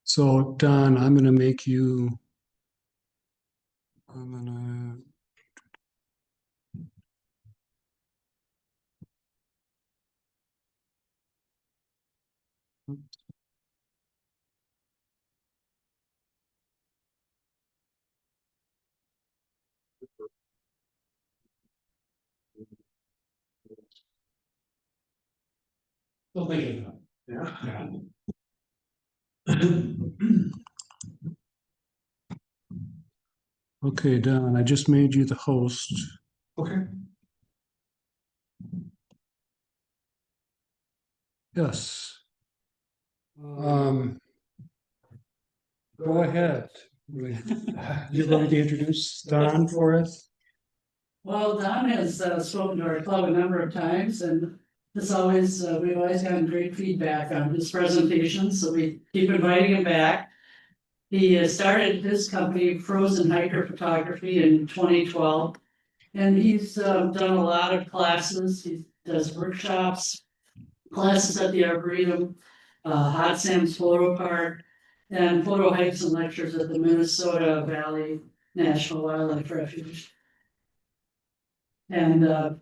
So Don, I'm gonna make you, I'm gonna, still thinking about it. Yeah. Okay, Don, I just made you the host. Okay. Yes. Um, Go ahead. You're going to introduce Don for us? Well, Don has spoken to our club a number of times, and we've always gotten great feedback on his presentations, so we keep inviting him back. He started his company, Frozen Hiker Photography, in 2012, and he's done a lot of classes. He does workshops, classes at the Arboretum, Hot Sam's Photo Park, and photo hikes and lectures at the Minnesota Valley National Wildlife Refuge. And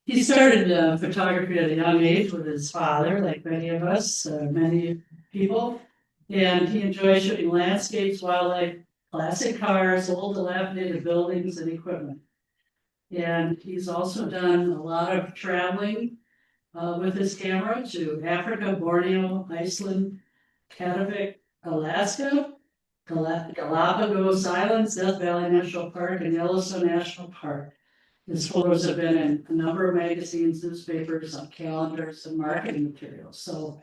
he started photography at a young age with his father, like many of us, many people. And he enjoys shooting landscapes, wildlife, classic cars, old dilapidated buildings and equipment. And he's also done a lot of traveling with his camera to Africa, Borneo, Iceland, Katavik, Alaska, Galapagos Islands, Death Valley National Park, and Yellowstone National Park. His photos have been in a number of magazines, newspapers, on calendars, and marketing materials. So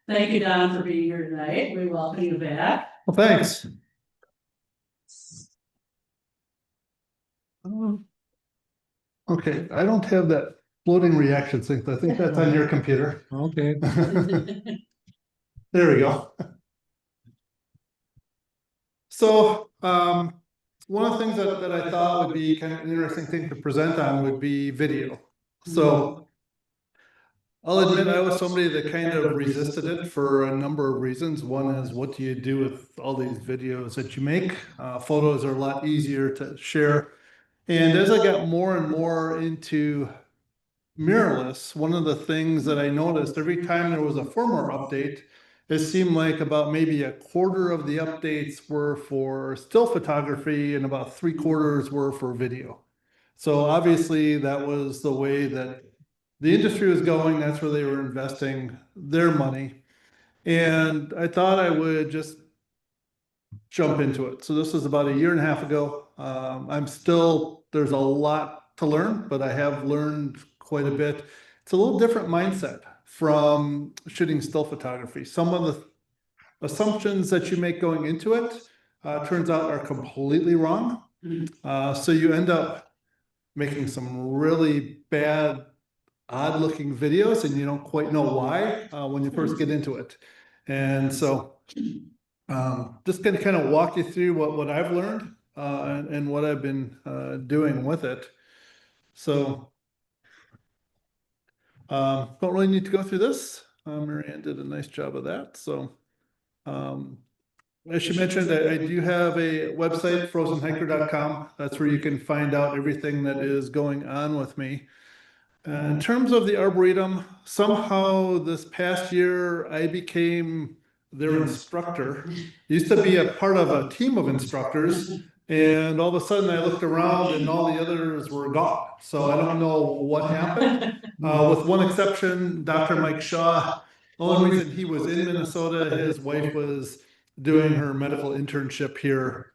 thank you, Don, for being here tonight. We welcome you back. Well, thanks. Okay, I don't have that floating reaction sync. I think that's on your computer. Okay. There we go. So, one of the things that I thought would be kind of an interesting thing to present on would be video. So I'll admit I was somebody that kind of resisted it for a number of reasons. One is, what do you do with all these videos that you make? Photos are a lot easier to share. And as I got more and more into mirrorless, one of the things that I noticed every time there was a firmware update, it seemed like about maybe a quarter of the updates were for still photography and about 3/4 were for video. So obviously that was the way that the industry was going. That's where they were investing their money. And I thought I would just jump into it. So this was about a year and a half ago. There's a lot to learn, but I have learned quite a bit. It's a little different mindset from shooting still photography. Some of the assumptions that you make going into it turns out are completely wrong. So you end up making some really bad, odd looking videos, and you don't quite know why when you first get into it. And so just gonna kind of walk you through what I've learned and what I've been doing with it. So don't really need to go through this. Marianne did a nice job of that. So as she mentioned, I do have a website, frozenhiker.com. That's where you can find out everything that is going on with me. In terms of the Arboretum, somehow this past year I became their instructor. Used to be a part of a team of instructors, and all of a sudden I looked around and all the others were gone. So I don't know what happened. With one exception, Dr. Mike Shaw. The only reason he was in Minnesota, his wife was doing her medical internship here.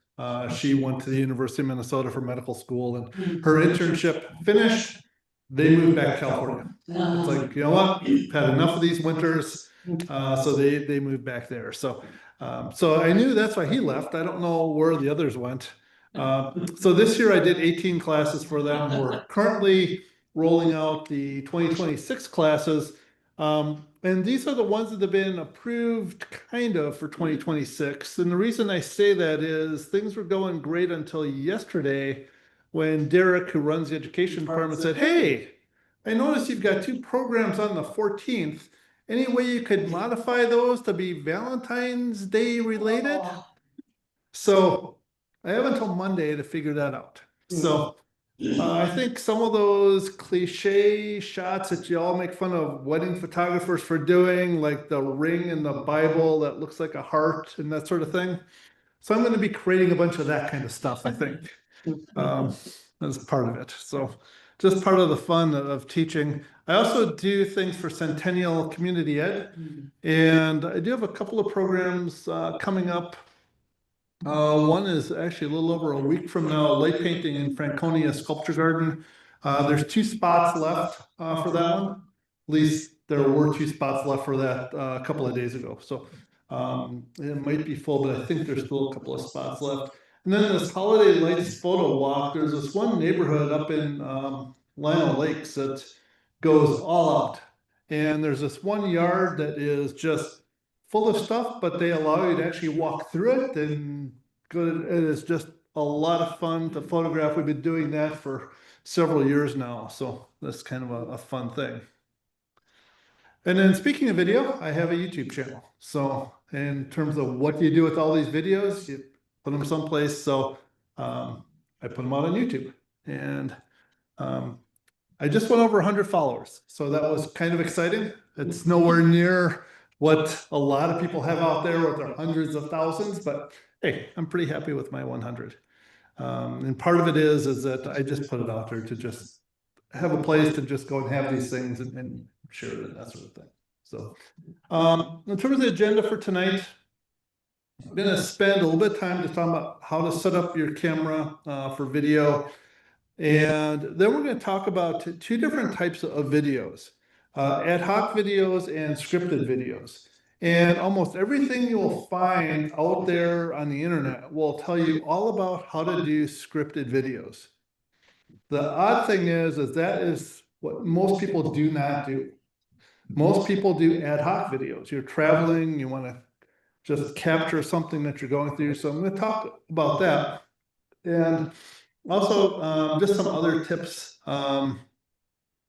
She went to the University of Minnesota for medical school, and her internship finished. They moved back to California. It's like, you know what, we've had enough of these winters. So they moved back there. So I knew that's why he left. I don't know where the others went. So this year I did 18 classes for them. We're currently rolling out the 2026 classes. And these are the ones that have been approved kind of for 2026. And the reason I say that is things were going great until yesterday when Derek, who runs the education department, said, "Hey, I noticed you've got 2 programs on the 14th. Any way you could modify those to be Valentine's Day related? So I have until Monday to figure that out. So I think some of those cliche shots that you all make fun of wedding photographers for doing, like the ring in the Bible that looks like a heart and that sort of thing. So I'm going to be creating a bunch of that kind of stuff, I think, as part of it. So just part of the fun of teaching. I also do things for Centennial Community Ed, and I do have a couple of programs coming up. One is actually a little over a week from now, light painting in Franconia Sculpture Garden. There's 2 spots left for that one. At least there were 2 spots left for that a couple of days ago. So it might be full, but I think there's still a couple of spots left. And then this Holiday Lights photo walk, there's this one neighborhood up in Lino Lakes that goes all out. And there's this one yard that is just full of stuff, but they allow you to actually walk through it, and good. It is just a lot of fun to photograph. We've been doing that for several years now, so that's kind of a fun thing. And then speaking of video, I have a YouTube channel. So in terms of what do you do with all these videos, you put them someplace. So I put them out on YouTube, and I just went over 100 followers. So that was kind of exciting. It's nowhere near what a lot of people have out there with their hundreds of thousands, but hey, I'm pretty happy with my 100. And part of it is that I just put it out there to just have a place to just go and have these things and share it and that sort of thing. So in terms of the agenda for tonight, I'm going to spend a little bit of time just talking about how to set up your camera for video. And then we're going to talk about 2 different types of videos. Ad hoc videos and scripted videos. And almost everything you'll find out there on the internet will tell you all about how to do scripted videos. The odd thing is that is what most people do not do. Most people do ad hoc videos. You're traveling, you want to just capture something that you're going through. So I'm going to talk about that. And also just some other tips,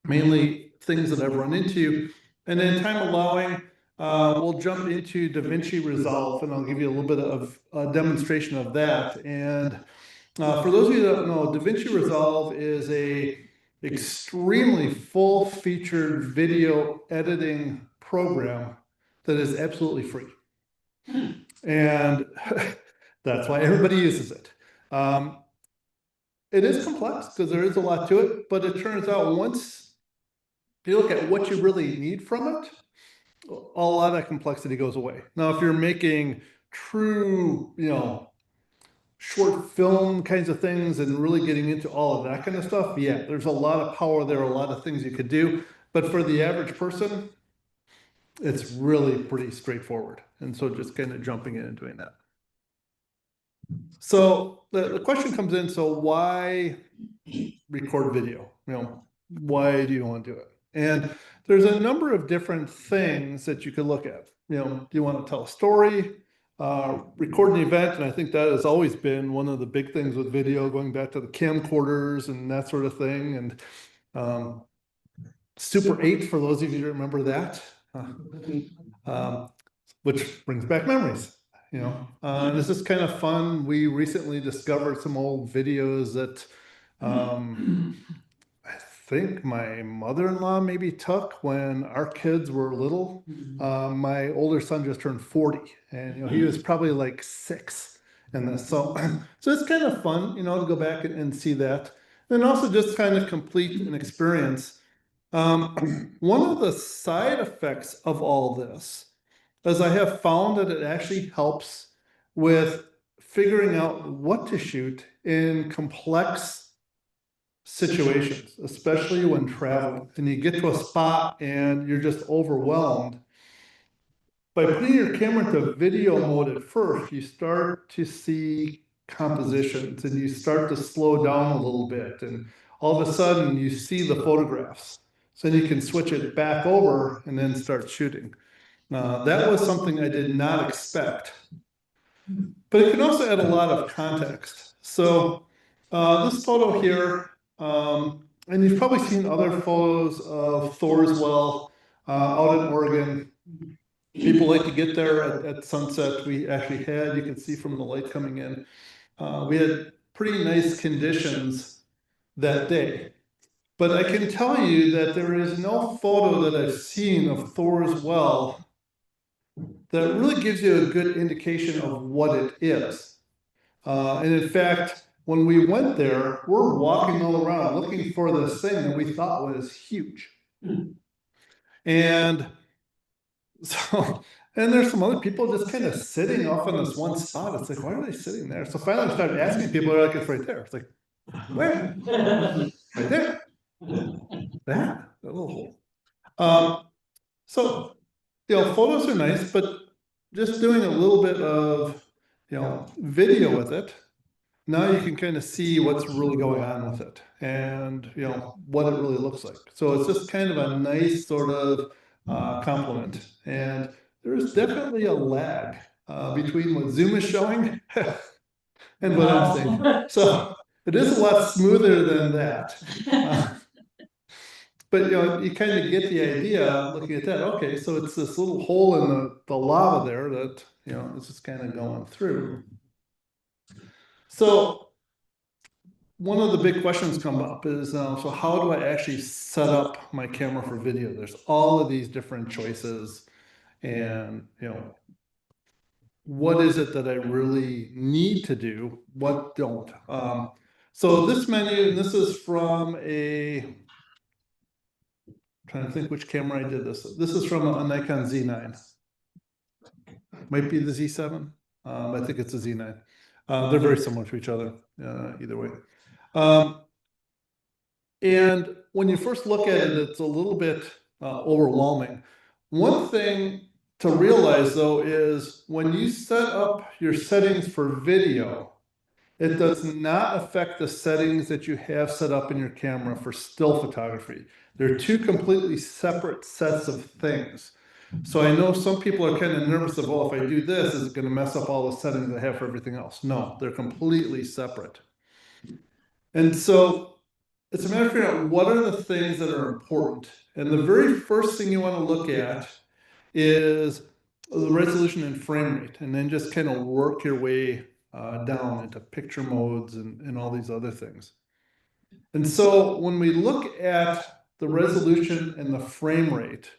mainly things that I've run into. And then time allowing, we'll jump into DaVinci Resolve, and I'll give you a little bit of a demonstration of that. And for those of you that don't know, DaVinci Resolve is a extremely full-featured video editing program that is absolutely free. And that's why everybody uses it. It is complex because there is a lot to it, but it turns out once you look at what you really need from it, a lot of that complexity goes away. Now, if you're making true, short film kinds of things and really getting into all of that kind of stuff, yeah, there's a lot of power there, a lot of things you could do. But for the average person, it's really pretty straightforward. And so just kind of jumping in and doing that. So the question comes in, so why record video? Why do you want to do it? And there's a number of different things that you could look at. Do you want to tell a story, record an event? And I think that has always been one of the big things with video, going back to the camcorders and that sort of thing. And Super 8, for those of you who remember that, which brings back memories. This is kind of fun. We recently discovered some old videos that I think my mother-in-law maybe took when our kids were little. My older son just turned 40, and he was probably like 6 in this. So it's kind of fun, to go back and see that, and also just kind of complete an experience. One of the side effects of all this is I have found that it actually helps with figuring out what to shoot in complex situations, especially when traveling and you get to a spot and you're just overwhelmed. By putting your camera into video mode at first, you start to see compositions and you start to slow down a little bit, and all of a sudden you see the photographs. So then you can switch it back over and then start shooting. That was something I did not expect, but it can also add a lot of context. So this photo here and you've probably seen other photos of Thor's well out in Oregon. People like to get there at sunset. We actually had, you can see from the light coming in, we had pretty nice conditions that day. But I can tell you that there is no photo that I've seen of Thor's well that really gives you a good indication of what it is. And in fact, when we went there, we're walking all around looking for this thing that we thought was huge. And so, and there's some other people just kind of sitting off on this one spot. It's like, why are they sitting there? So finally I started asking people, they're like, it's right there. It's like, where? Right there. That little hole. So, photos are nice, but just doing a little bit of, video with it, now you can kind of see what's really going on with it and, what it really looks like. So it's just kind of a nice sort of complement. And there's definitely a lag between what Zoom is showing and what I'm seeing. So it is a lot smoother than that. But you kind of get the idea looking at that. Okay, so it's this little hole in the lava there that is just kind of going through. So one of the big questions come up is, so how do I actually set up my camera for video? There's all of these different choices, and what is it that I really need to do? What don't? So this menu, and this is from trying to think which camera I did this. This is from a Nikon Z9. Might be the Z7. I think it's a Z9. They're very similar to each other, either way. And when you first look at it, it's a little bit overwhelming. One thing to realize, though, is when you set up your settings for video, it does not affect the settings that you have set up in your camera for still photography. They're two completely separate sets of things. So I know some people are kind of nervous of, oh, if I do this, is it going to mess up all the settings I have for everything else? No, they're completely separate. And so it's a matter of figuring out what are the things that are important. And the very first thing you want to look at is the resolution and frame rate, and then just kind of work your way down into picture modes and all these other things. And so when we look at the resolution and the frame rate,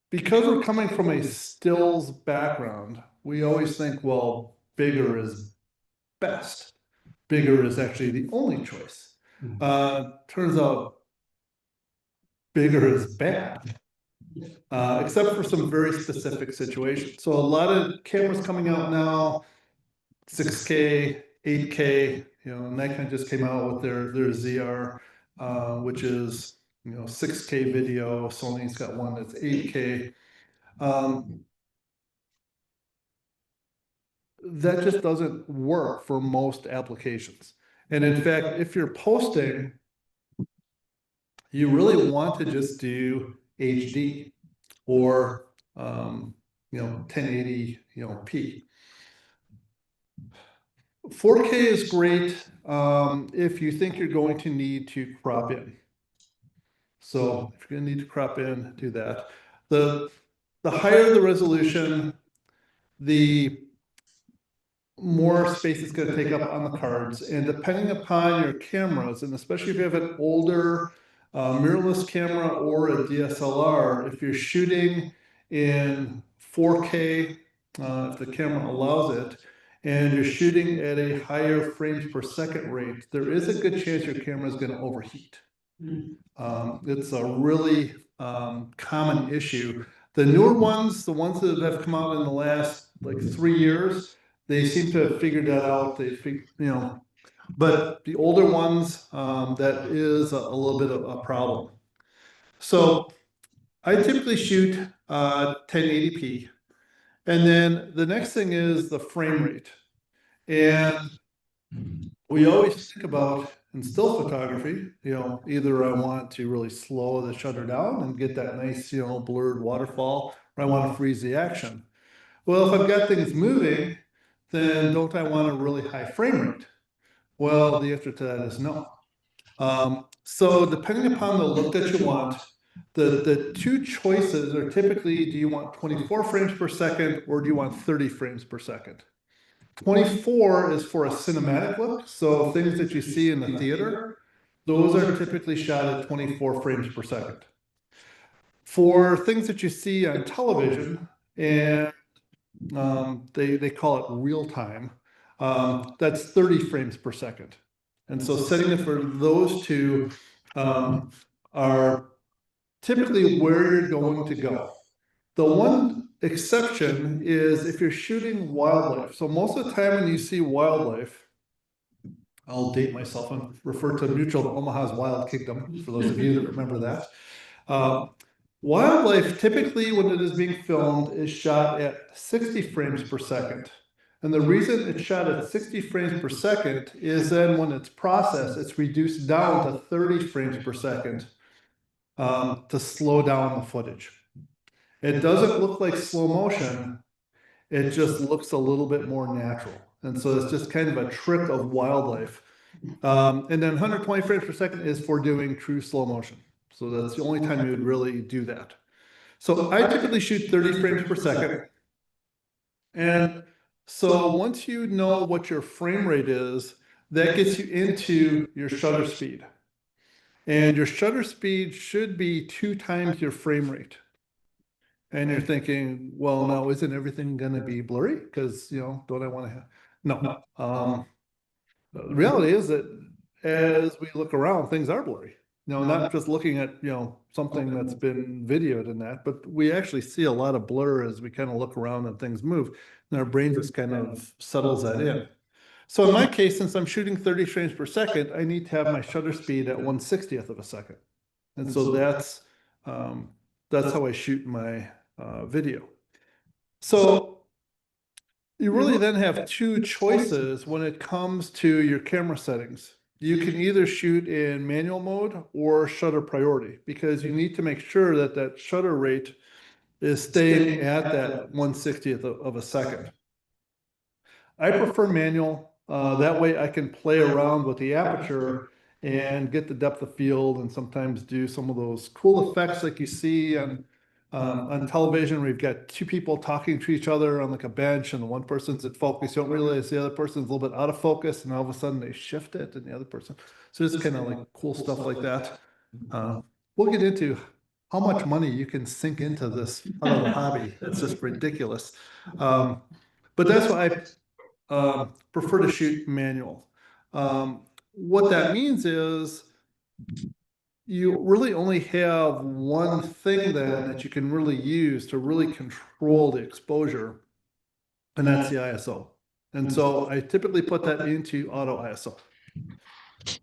because we're coming from a stills background, we always think, well, bigger is best. Bigger is actually the only choice. Turns out bigger is bad. Except for some very specific situations. So a lot of cameras coming out now, 6K, 8K, Nikon just came out with their ZR, which is, 6K video. Sony's got one that's 8K. That just doesn't work for most applications. And in fact, if you're posting, you really want to just do HD or 1080 p. 4K is great if you think you're going to need to crop in. So if you're going to need to crop in, do that. The higher the resolution, the more space it's going to take up on the cards. And depending upon your cameras, and especially if you have an older mirrorless camera or a DSLR, if you're shooting in 4K, if the camera allows it, and you're shooting at a higher frames per second rate, there is a good chance your camera is going to overheat. It's a really common issue. The newer ones, the ones that have come out in the last like 3 years, they seem to have figured that out. But the older ones, that is a little bit of a problem. So I typically shoot 1080p. And then the next thing is the frame rate. And we always think about in still photography, either I want to really slow the shutter down and get that nice, blurred waterfall, or I want to freeze the action. Well, if I've got things moving, then don't I want a really high frame rate? Well, the answer to that is no. So depending upon the look that you want, the two choices are typically, do you want 24 frames per second or do you want 30 frames per second? 24 is for a cinematic look, so things that you see in the theater, those are typically shot at 24 frames per second. For things that you see on television, and they call it real time, that's 30 frames per second. And so setting it for those two are typically where you're going to go. The one exception is if you're shooting wildlife. So most of the time when you see wildlife, I'll date myself and refer to Mutual of Omaha's Wild Kingdom, for those of you that remember that. Wildlife, typically when it is being filmed, is shot at 60 frames per second. And the reason it's shot at 60 frames per second is then when it's processed, it's reduced down to 30 frames per second to slow down the footage. It doesn't look like slow motion, it just looks a little bit more natural. And so it's just kind of a trick of wildlife. And then 120 frames per second is for doing true slow motion. So that's the only time you would really do that. So I typically shoot 30 frames per second. And so once you know what your frame rate is, that gets you into your shutter speed. And your shutter speed should be 2 times your frame rate. And you're thinking, well, now isn't everything going to be blurry? Because, you know, don't I want to have... No. The reality is that as we look around, things are blurry. No, not just looking at, you know, something that's been videoed in that, but we actually see a lot of blur as we kind of look around and things move. And our brain just kind of settles that in. So in my case, since I'm shooting 30 frames per second, I need to have my shutter speed at 1/60th of a second. And so that's how I shoot my video. So you really then have 2 choices when it comes to your camera settings. You can either shoot in manual mode or shutter priority, because you need to make sure that that shutter rate is staying at that 1/60th of a second. I prefer manual. That way I can play around with the aperture and get the depth of field and sometimes do some of those cool effects like you see on television where you've got 2 people talking to each other on like a bench and the one person's at focus. You don't realize the other person's a little bit out of focus and all of a sudden they shift it and the other person. So it's kind of like cool stuff like that. We'll get into how much money you can sink into this part of the hobby. It's just ridiculous. But that's why I prefer to shoot manual. What that means is you really only have one thing then that you can really use to really control the exposure, and that's the ISO. And so I typically put that into auto ISO.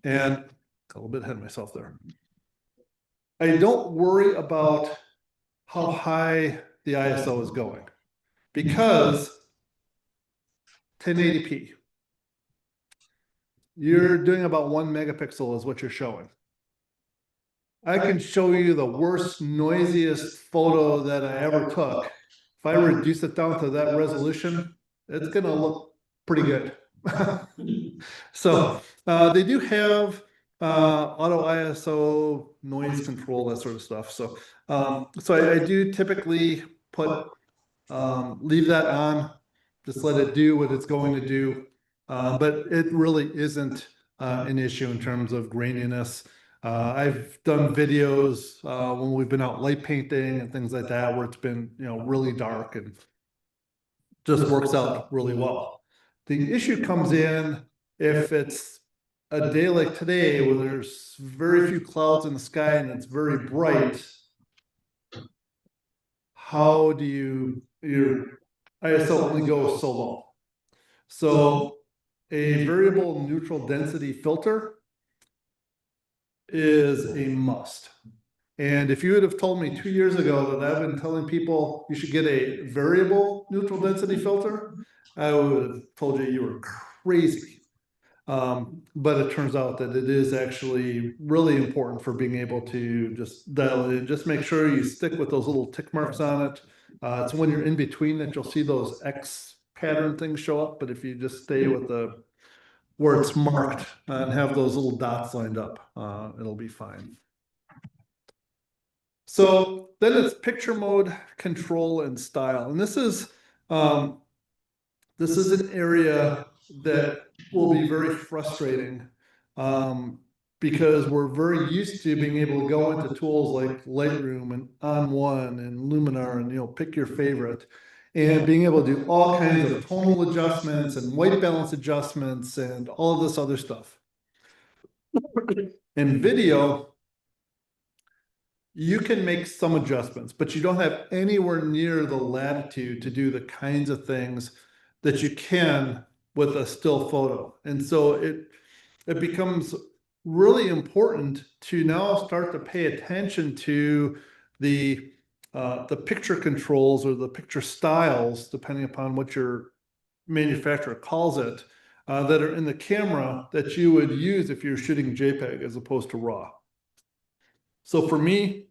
And a little bit ahead of myself there. I don't worry about how high the ISO is going, because 1080p, you're doing about 1 megapixel is what you're showing. I can show you the worst, noisiest photo that I ever took. If I reduce it down to that resolution, it's going to look pretty good. So they do have auto ISO, noise control, that sort of stuff. So I do typically put leave that on, just let it do what it's going to do. But it really isn't an issue in terms of graininess. I've done videos when we've been out light painting and things like that, where it's been, you know, really dark and just works out really well. The issue comes in if it's a day like today where there's very few clouds in the sky and it's very bright. How do your ISO only goes so low? So a variable neutral density filter is a must. And if you would have told me 2 years ago that I've been telling people you should get a variable neutral density filter, I would have told you were crazy. But it turns out that it is actually really important for being able to just dial it in. Just make sure you stick with those little tick marks on it. It's when you're in between that you'll see those X pattern things show up. But if you just stay with the where it's marked and have those little dots lined up. It'll be fine. So then it's picture mode, control, and style. And this is an area that will be very frustrating because we're very used to being able to go into tools like Lightroom and On1 and Luminar and pick your favorite, and being able to do all kinds of tonal adjustments and white balance adjustments and all of this other stuff. In video, you can make some adjustments, but you don't have anywhere near the latitude to do the kinds of things that you can with a still photo. And so it becomes really important to now start to pay attention to the picture controls or the picture styles, depending upon what your manufacturer calls it, that are in the camera that you would use if you're shooting JPEG as opposed to RAW. So for me,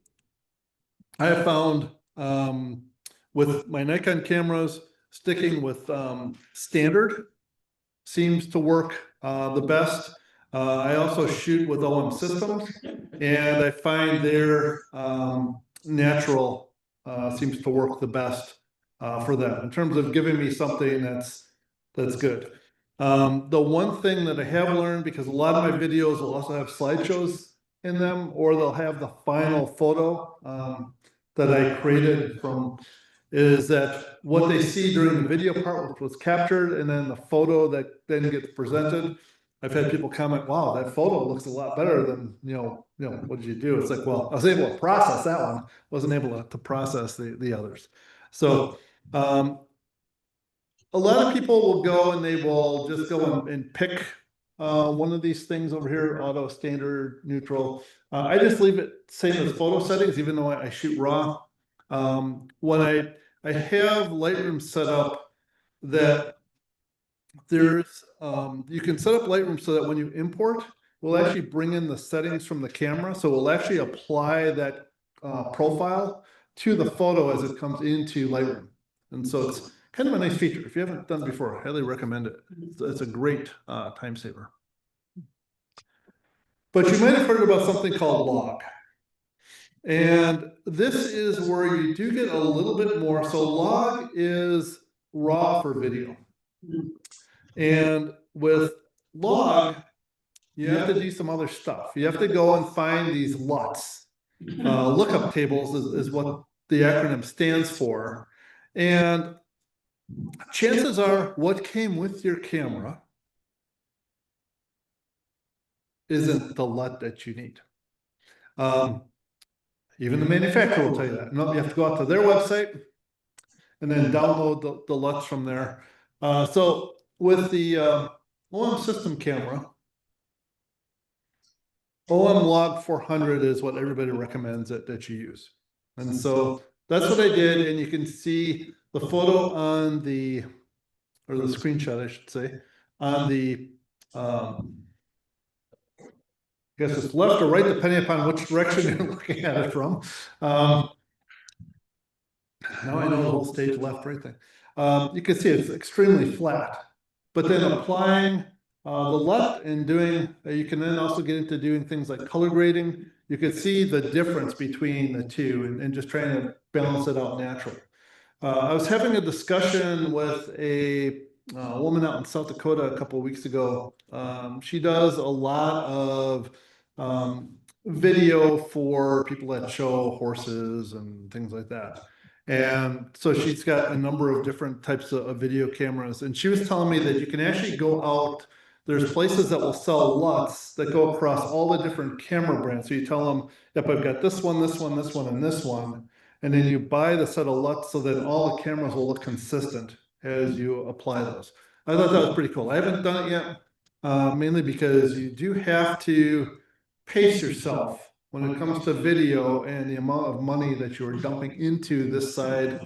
I have found with my Nikon cameras, sticking with standard seems to work the best. I also shoot with OM systems, and I find their natural seems to work the best for them in terms of giving me something that's good. The one thing that I have learned, because a lot of my videos will also have slideshows in them, or they'll have the final photo that I created from, is that what they see during the video part, which was captured, and then the photo that then gets presented. I've had people comment, "Wow, that photo looks a lot better than what did you do?" It's like, well, I was able to process that one, wasn't able to process the others. So a lot of people will go and they will just go and pick one of these things over here: auto, standard, neutral. I just leave it same as photo settings, even though I shoot RAW. When I have Lightroom set up, that there's you can set up Lightroom so that when you import, we'll actually bring in the settings from the camera, so we'll actually apply that profile to the photo as it comes into Lightroom. And so it's kind of a nice feature. If you haven't done it before, I highly recommend it. It's a great time saver. But you might have heard about something called log. And this is where you do get a little bit more. So log is raw for video. And with log, you have to do some other stuff. You have to go and find these LUTs. Lookup tables is what the acronym stands for. And chances are what came with your camera isn't the LUT that you need. Even the manufacturer will tell you that. No, you have to go out to their website and then download the LUTs from there. So with the OM system camera, OM log 400 is what everybody recommends that you use. And so that's what I did. And you can see the photo on the, or the screenshot, I should say, on the, I guess it's left or right, depending upon which direction you're looking at it from. Now I know the whole stage left, right thing. You can see it's extremely flat, but then applying the LUT and doing, you can then also get into doing things like color grading. You can see the difference between the two and just trying to balance it out naturally. I was having a discussion with a woman out in South Dakota a couple of weeks ago. She does a lot of video for people that show horses and things like that. And so she's got a number of different types of video cameras. And she was telling me that you can actually go out, there's places that will sell LUTs that go across all the different camera brands. So you tell them, yep, I've got this one, this one, this one, and this one. And then you buy the set of LUTs so that all the cameras will look consistent as you apply those. I thought that was pretty cool. I haven't done it yet, mainly because you do have to pace yourself when it comes to video and the amount of money that you're dumping into this side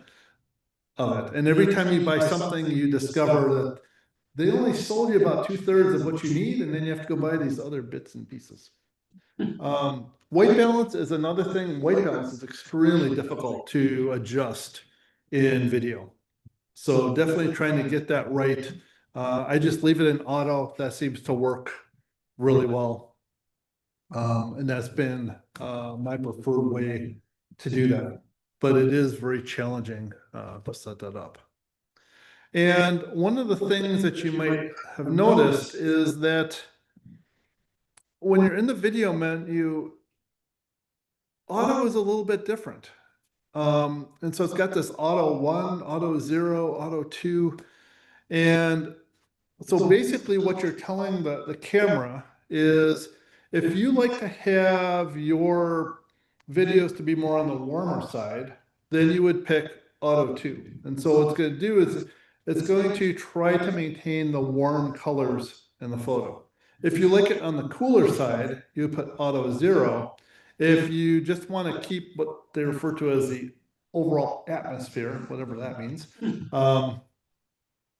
of it. And every time you buy something, you discover that they only sold you about 2/3 of what you need, and then you have to go buy these other bits and pieces. White balance is another thing. White balance is extremely difficult to adjust in video. So definitely trying to get that right I just leave it in auto. That seems to work really well. And that's been my preferred way to do that. But it is very challenging to set that up. And one of the things that you might have noticed is that when you're in the video menu, auto is a little bit different. And so it's got this auto 1, auto 0, auto 2. And so basically what you're telling the camera is if you like to have your videos to be more on the warmer side, then you would pick auto 2. And so what it's going to do is it's going to try to maintain the warm colors in the photo. If you like it on the cooler side, you put auto 0. If you just want to keep what they refer to as the overall atmosphere, whatever that means,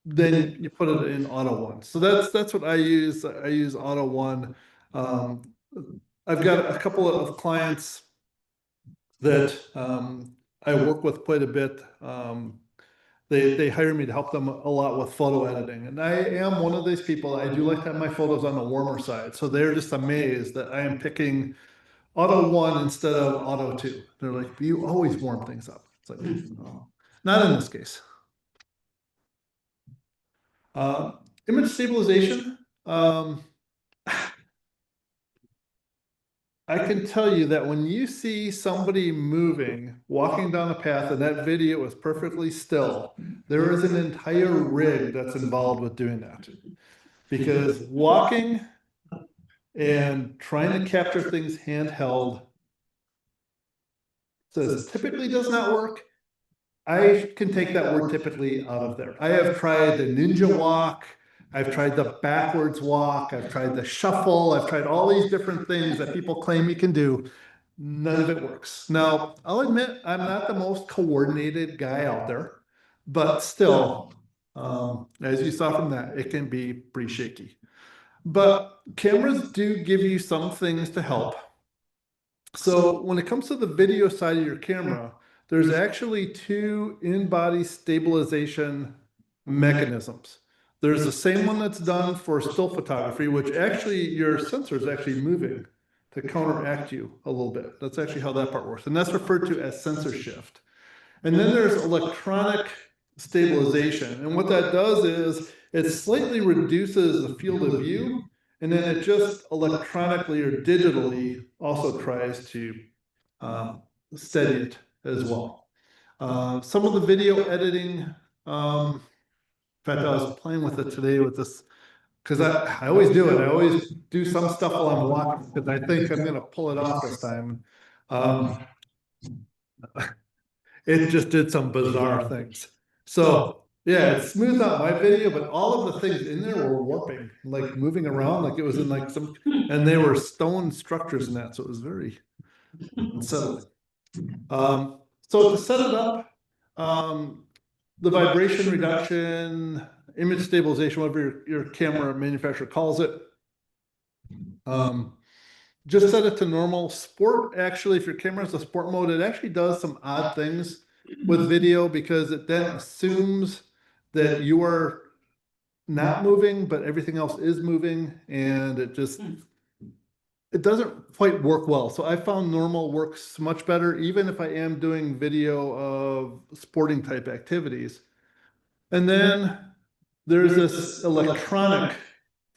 then you put it in auto 1. So that's what I use. I use auto 1. I've got a couple of clients that I work with quite a bit. They hire me to help them a lot with photo editing. And I am one of these people. I do like to have my photos on the warmer side. So they're just amazed that I am picking auto 1 instead of auto 2. They're like, you always warm things up. It's like, oh, not in this case. Image stabilization. I can tell you that when you see somebody moving, walking down a path, and that video is perfectly still, there is an entire rig that's involved with doing that. Because walking and trying to capture things handheld says typically does not work. I can take that word typically out of there. I have tried the ninja walk. I've tried the backwards walk. I've tried the shuffle. I've tried all these different things that people claim you can do. None of it works. Now, I'll admit I'm not the most coordinated guy out there, but still, as you saw from that, it can be pretty shaky. But cameras do give you some things to help. So when it comes to the video side of your camera, there's actually 2 in-body stabilization mechanisms. There's the same one that's done for still photography, which actually your sensor is actually moving to counteract you a little bit. That's actually how that part works. And that's referred to as sensor shift. And then there's electronic stabilization. And what that does is it slightly reduces the field of view, and then it just electronically or digitally also tries to steady it as well. Some of the video editing, in fact, I was playing with it today with this, because I always do it. I always do some stuff while I'm walking, because I think I'm going to pull it off this time. It just did some bizarre things. So yeah, it smoothed out my video, but all of the things in there were warping, like moving around, like it was in like some, and they were stone structures in that, so it was very unsettling. So to set it up, the vibration reduction, image stabilization, whatever your camera manufacturer calls it, just set it to normal. Sport, actually, if your camera is a sport mode, it actually does some odd things with video, because it then assumes that you are not moving, but everything else is moving, and it doesn't quite work well. So I found normal works much better, even if I am doing video of sporting type activities. And then there's this electronic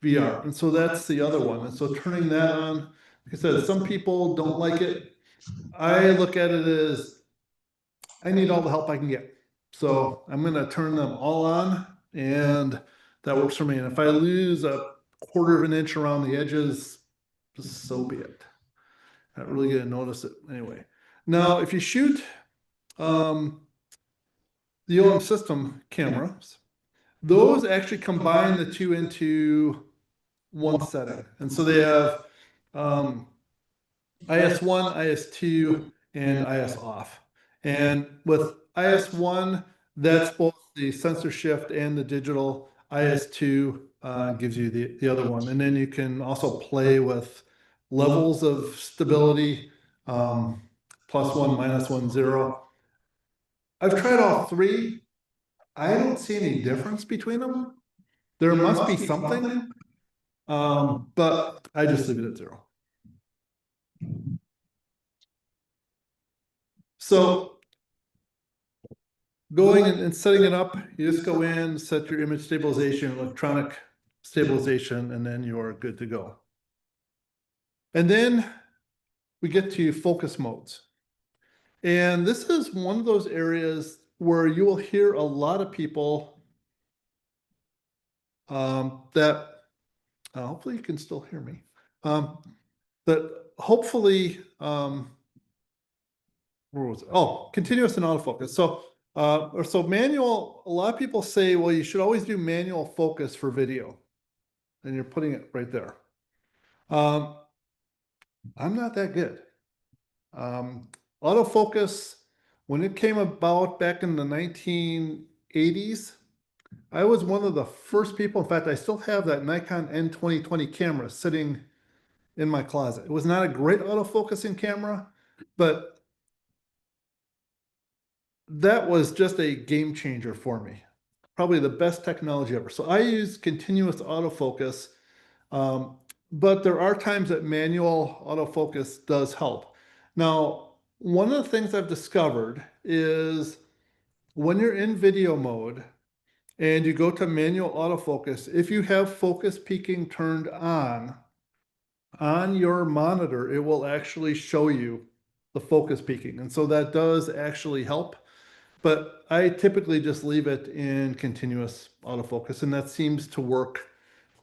VR, and so that's the other one. And so turning that on, like I said, some people don't like it. I look at it as I need all the help I can get. So I'm going to turn them all on, and that works for me. And if I lose a quarter of an inch around the edges, so be it. Not really going to notice it anyway. Now, if you shoot the OM system cameras, those actually combine the 2 into one setting. And so they have IS1, IS2, and IS off. And with IS1, that's both the sensor shift and the digital. IS2 gives you the other one. And then you can also play with levels of stability, +1, -1, 0. I've tried all 3. I don't see any difference between them. There must be something, but I just leave it at 0. So going and setting it up, you just go in, set your image stabilization, electronic stabilization, and then you're good to go. And then we get to focus modes. And this is one of those areas where you will hear a lot of people that hopefully you can still hear me. That hopefully, where was it? Oh, continuous and autofocus. So manual, a lot of people say, well, you should always do manual focus for video. And you're putting it right there. I'm not that good. Autofocus, when it came about back in the 1980s, I was one of the first people. In fact, I still have that Nikon N2020 camera sitting in my closet. It was not a great autofocusing camera, but that was just a game changer for me. Probably the best technology ever. So I use continuous autofocus, but there are times that manual autofocus does help. Now, one of the things I've discovered is when you're in video mode and you go to manual autofocus, if you have focus peaking turned on your monitor, it will actually show you the focus peaking. And so that does actually help. But I typically just leave it in continuous autofocus, and that seems to work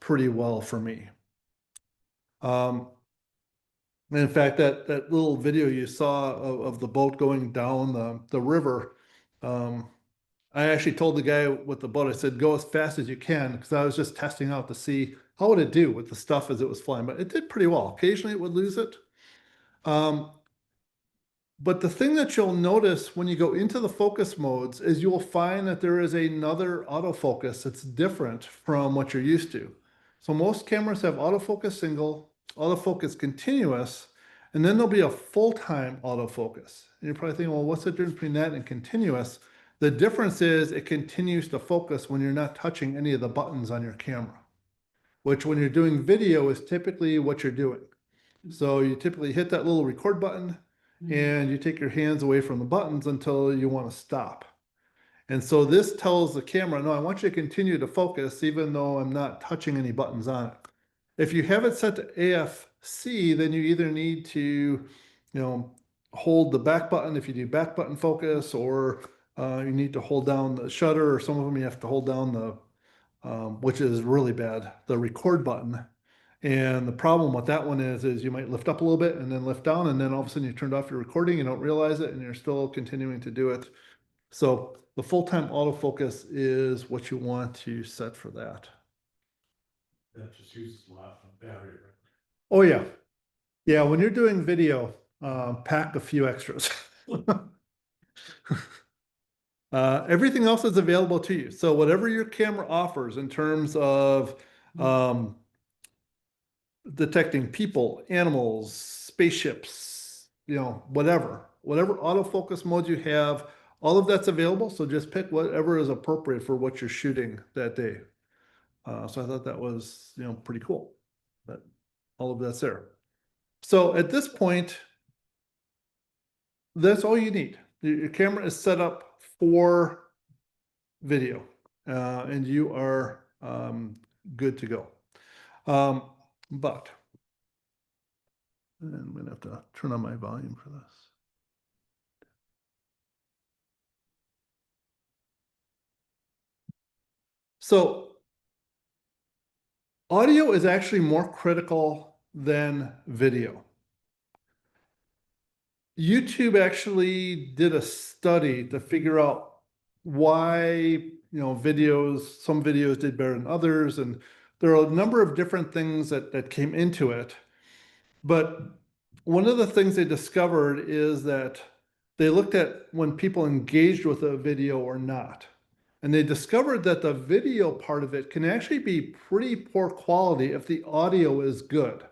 pretty well for me. And in fact, that little video you saw of the boat going down the river, I actually told the guy with the boat, I said, go as fast as you can, because I was just testing out to see how would it do with the stuff as it was flying. But it did pretty well. Occasionally it would lose it. But the thing that you'll notice when you go into the focus modes is you'll find that there is another autofocus that's different from what you're used to. So most cameras have autofocus single, autofocus continuous, and then there'll be a full-time autofocus. And you're probably thinking, well, what's the difference between that and continuous? The difference is it continues to focus when you're not touching any of the buttons on your camera, which when you're doing video is typically what you're doing. So you typically hit that little record button, and you take your hands away from the buttons until you want to stop. And so this tells the camera, no, I want you to continue to focus even though I'm not touching any buttons on it. If you have it set to AFC, then you either need to, hold the back button if you do back button focus, or you need to hold down the shutter, or some of them you have to hold down the, which is really bad, the record button. And the problem with that one is you might lift up a little bit and then lift down, and then all of a sudden you turned off your recording, you don't realize it, and you're still continuing to do it. So the full-time autofocus is what you want to set for that. That just uses a lot of battery. Oh yeah. Yeah, when you're doing video, pack a few extras. Everything else is available to you. So whatever your camera offers in terms of detecting people, animals, spaceships, whatever autofocus mode you have, all of that's available. So just pick whatever is appropriate for what you're shooting that day. So I thought that was, pretty cool, but all of that's there. So at this point, that's all you need. Your camera is set up for video, and you are good to go. But I'm going to have to turn on my volume for this. So audio is actually more critical than video. YouTube actually did a study to figure out why, some videos did better than others. And there are a number of different things that came into it. But one of the things they discovered is that they looked at when people engaged with a video or not. And they discovered that the video part of it can actually be pretty poor quality if the audio is good.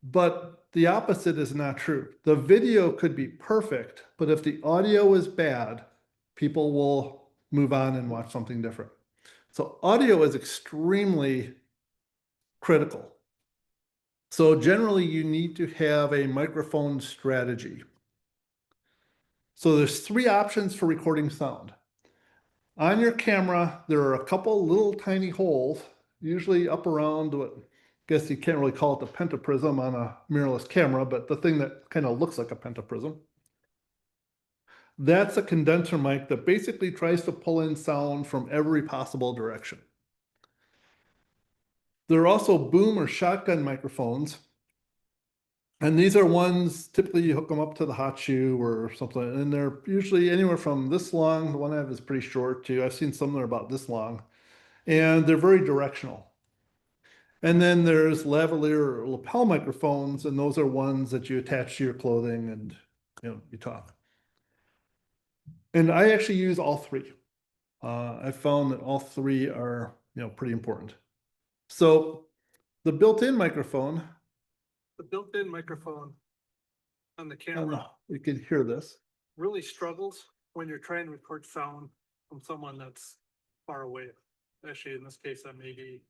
But the opposite is not true. The video could be perfect, but if the audio is bad, people will move on and watch something different. So audio is extremely critical. So generally you need to have a microphone strategy. So there's 3 options for recording sound. On your camera, there are a couple little tiny holes, usually up around what, I guess you can't really call it the pentaprism on a mirrorless camera, but the thing that kind of looks like a pentaprism. That's a condenser mic that basically tries to pull in sound from every possible direction. There are also boom or shotgun microphones. And these are ones, typically you hook them up to the hot shoe or something, and they're usually anywhere from this long. The one I have is pretty short too. I've seen some that are about this long, and they're very directional. And then there's lavalier or lapel microphones, and those are ones that you attach to your clothing and you talk. And I actually use all 3. I found that all 3 are pretty important. So the built-in microphone on the camera you can hear this. really struggles when you're trying to record sound from someone that's far away. Actually, in this case, I may be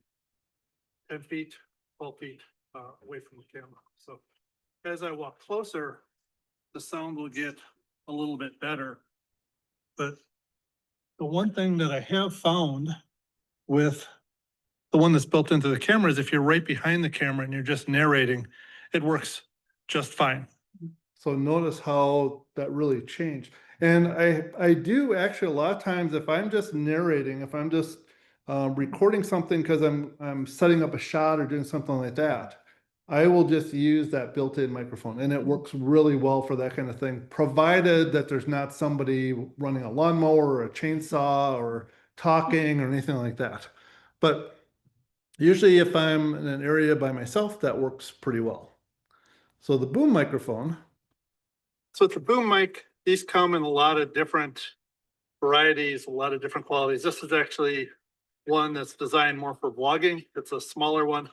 10 feet, 12 feet away from the camera. So as I walk closer, the sound will get a little bit better. But the one thing that I have found with the one that's built into the camera is if you're right behind the camera and you're just narrating, it works just fine. So notice how that really changed. And I do actually a lot of times if I'm just narrating, if I'm just recording something because I'm setting up a shot or doing something like that, I will just use that built-in microphone, and it works really well for that kind of thing, provided that there's not somebody running a lawnmower or a chainsaw or talking or anything like that. But usually if I'm in an area by myself, that works pretty well. So the boom microphone. So it's a boom mic. These come in a lot of different varieties, a lot of different qualities. This is actually one that's designed more for vlogging. It's a smaller one.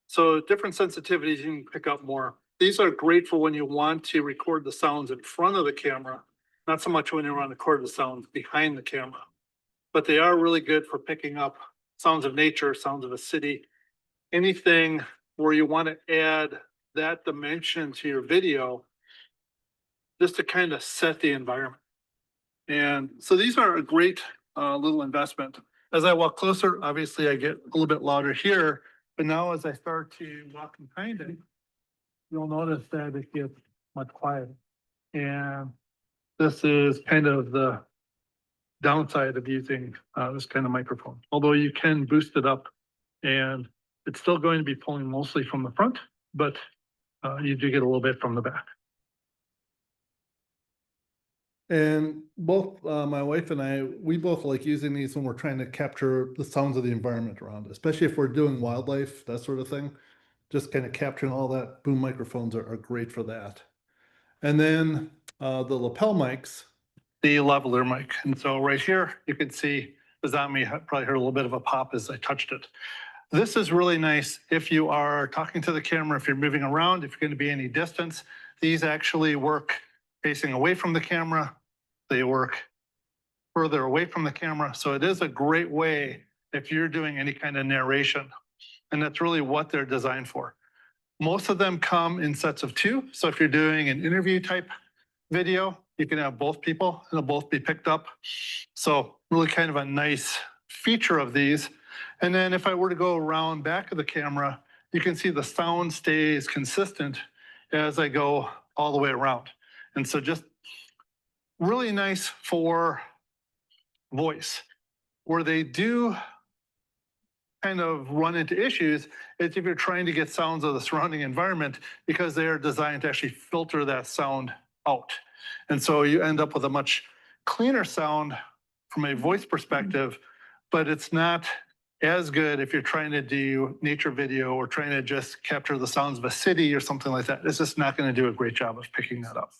So different sensitivities, you can pick up more. These are great for when you want to record the sounds in front of the camera, not so much when you want to record the sounds behind the camera. But they are really good for picking up sounds of nature, sounds of a city, anything where you want to add that dimension to your video, just to kind of set the environment. And so these are a great little investment. As I walk closer, obviously I get a little bit louder here, but now as I start to walk behind it, you'll notice that it gets much quieter. And this is kind of the downside of using this kind of microphone. Although you can boost it up and it's still going to be pulling mostly from the front, but you do get a little bit from the back. And both my wife and I, we both like using these when we're trying to capture the sounds of the environment around us, especially if we're doing wildlife, that sort of thing. Just kind of capturing all that. Boom microphones are great for that. And then the lapel mics. The lavalier mic. And so right here, you can see the Zami probably heard a little bit of a pop as I touched it. This is really nice if you are talking to the camera, if you're moving around, if you're going to be any distance. These actually work facing away from the camera. They work further away from the camera. So it is a great way if you're doing any kind of narration. And that's really what they're designed for. Most of them come in sets of 2. So if you're doing an interview type video, you can have both people and they'll both be picked up. So really kind of a nice feature of these. And then if I were to go around back of the camera, you can see the sound stays consistent as I go all the way around. And so just really nice for voice. Where they do kind of run into issues is if you're trying to get sounds of the surrounding environment, because they are designed to actually filter that sound out. And so you end up with a much cleaner sound from a voice perspective, but it's not as good if you're trying to do nature video or trying to just capture the sounds of a city or something like that. It's just not going to do a great job of picking that up.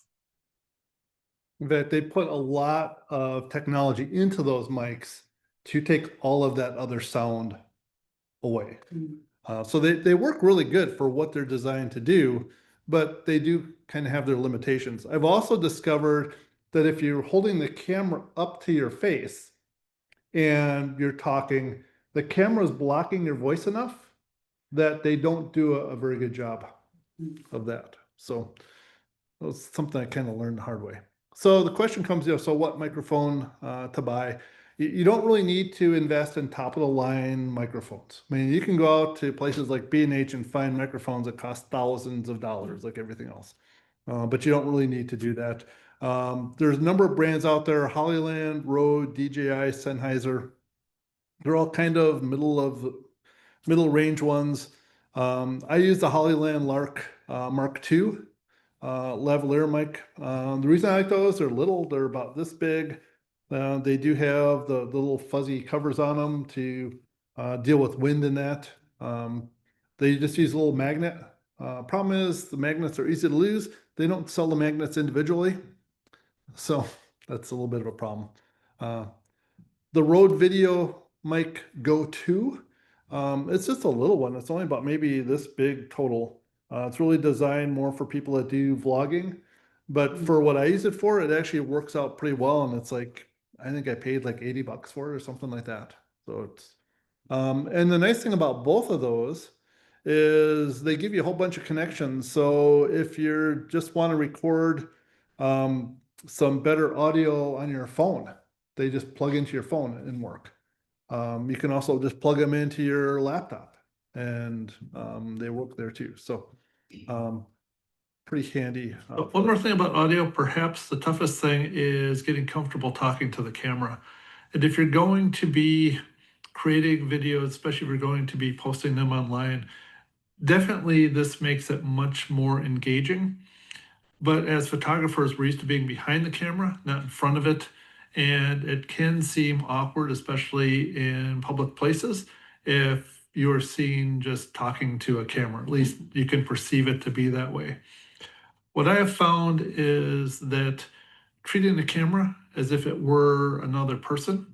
In fact, they put a lot of technology into those mics to take all of that other sound away. So they work really good for what they're designed to do, but they do kind of have their limitations. I've also discovered that if you're holding the camera up to your face, and you're talking, the camera's blocking your voice enough that they don't do a very good job of that. So that's something I kind of learned the hard way. So the question comes, so what microphone to buy? You don't really need to invest in top of the line microphones. I mean, you can go out to places like B&H and find microphones that cost thousands of dollars, like everything else. But you don't really need to do that. There's a number of brands out there: Hollyland, Rode, DJI, Sennheiser. They're all kind of middle range ones. I use the Hollyland Lark Mark II lavalier mic. The reason I like those, they're little, they're about this big. They do have the little fuzzy covers on them to deal with wind in that. They just use a little magnet. Problem is the magnets are easy to lose. They don't sell the magnets individually. So that's a little bit of a problem. The Rode Video Mic Go 2, it's just a little one. It's only about maybe this big total. It's really designed more for people that do vlogging, but for what I use it for, it actually works out pretty well. And it's like, I think I paid like $80 for it or something like that. So it's, and the nice thing about both of those is they give you a whole bunch of connections. So if you just want to record some better audio on your phone, they just plug into your phone and work. You can also just plug them into your laptop and they work there too. So pretty handy. One more thing about audio, perhaps the toughest thing is getting comfortable talking to the camera. And if you're going to be creating videos, especially if you're going to be posting them online, definitely this makes it much more engaging. But as photographers, we're used to being behind the camera, not in front of it. And it can seem awkward, especially in public places, if you're seen just talking to a camera. At least you can perceive it to be that way. What I have found is that treating the camera as if it were another person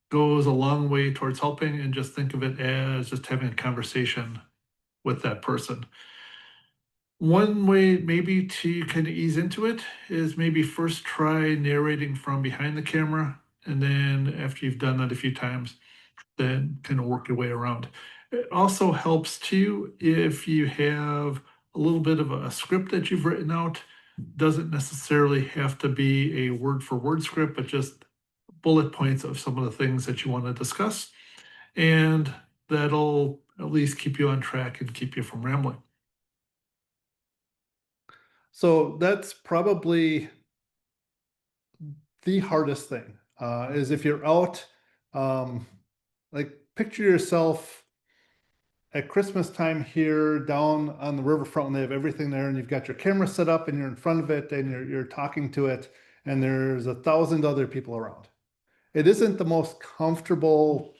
goes a long way towards helping, and just think of it as just having a conversation with that person. One way maybe to kind of ease into it is maybe first try narrating from behind the camera, and then after you've done that a few times, then kind of work your way around. It also helps too if you have a little bit of a script that you've written out. Doesn't necessarily have to be a word for word script, but just bullet points of some of the things that you want to discuss. And that'll at least keep you on track and keep you from rambling. So that's probably the hardest thing is if you're out, like picture yourself at Christmas time here down on the riverfront, and they have everything there, and you've got your camera set up and you're in front of it and you're talking to it, and there's 1,000 other people around. It isn't the most comfortable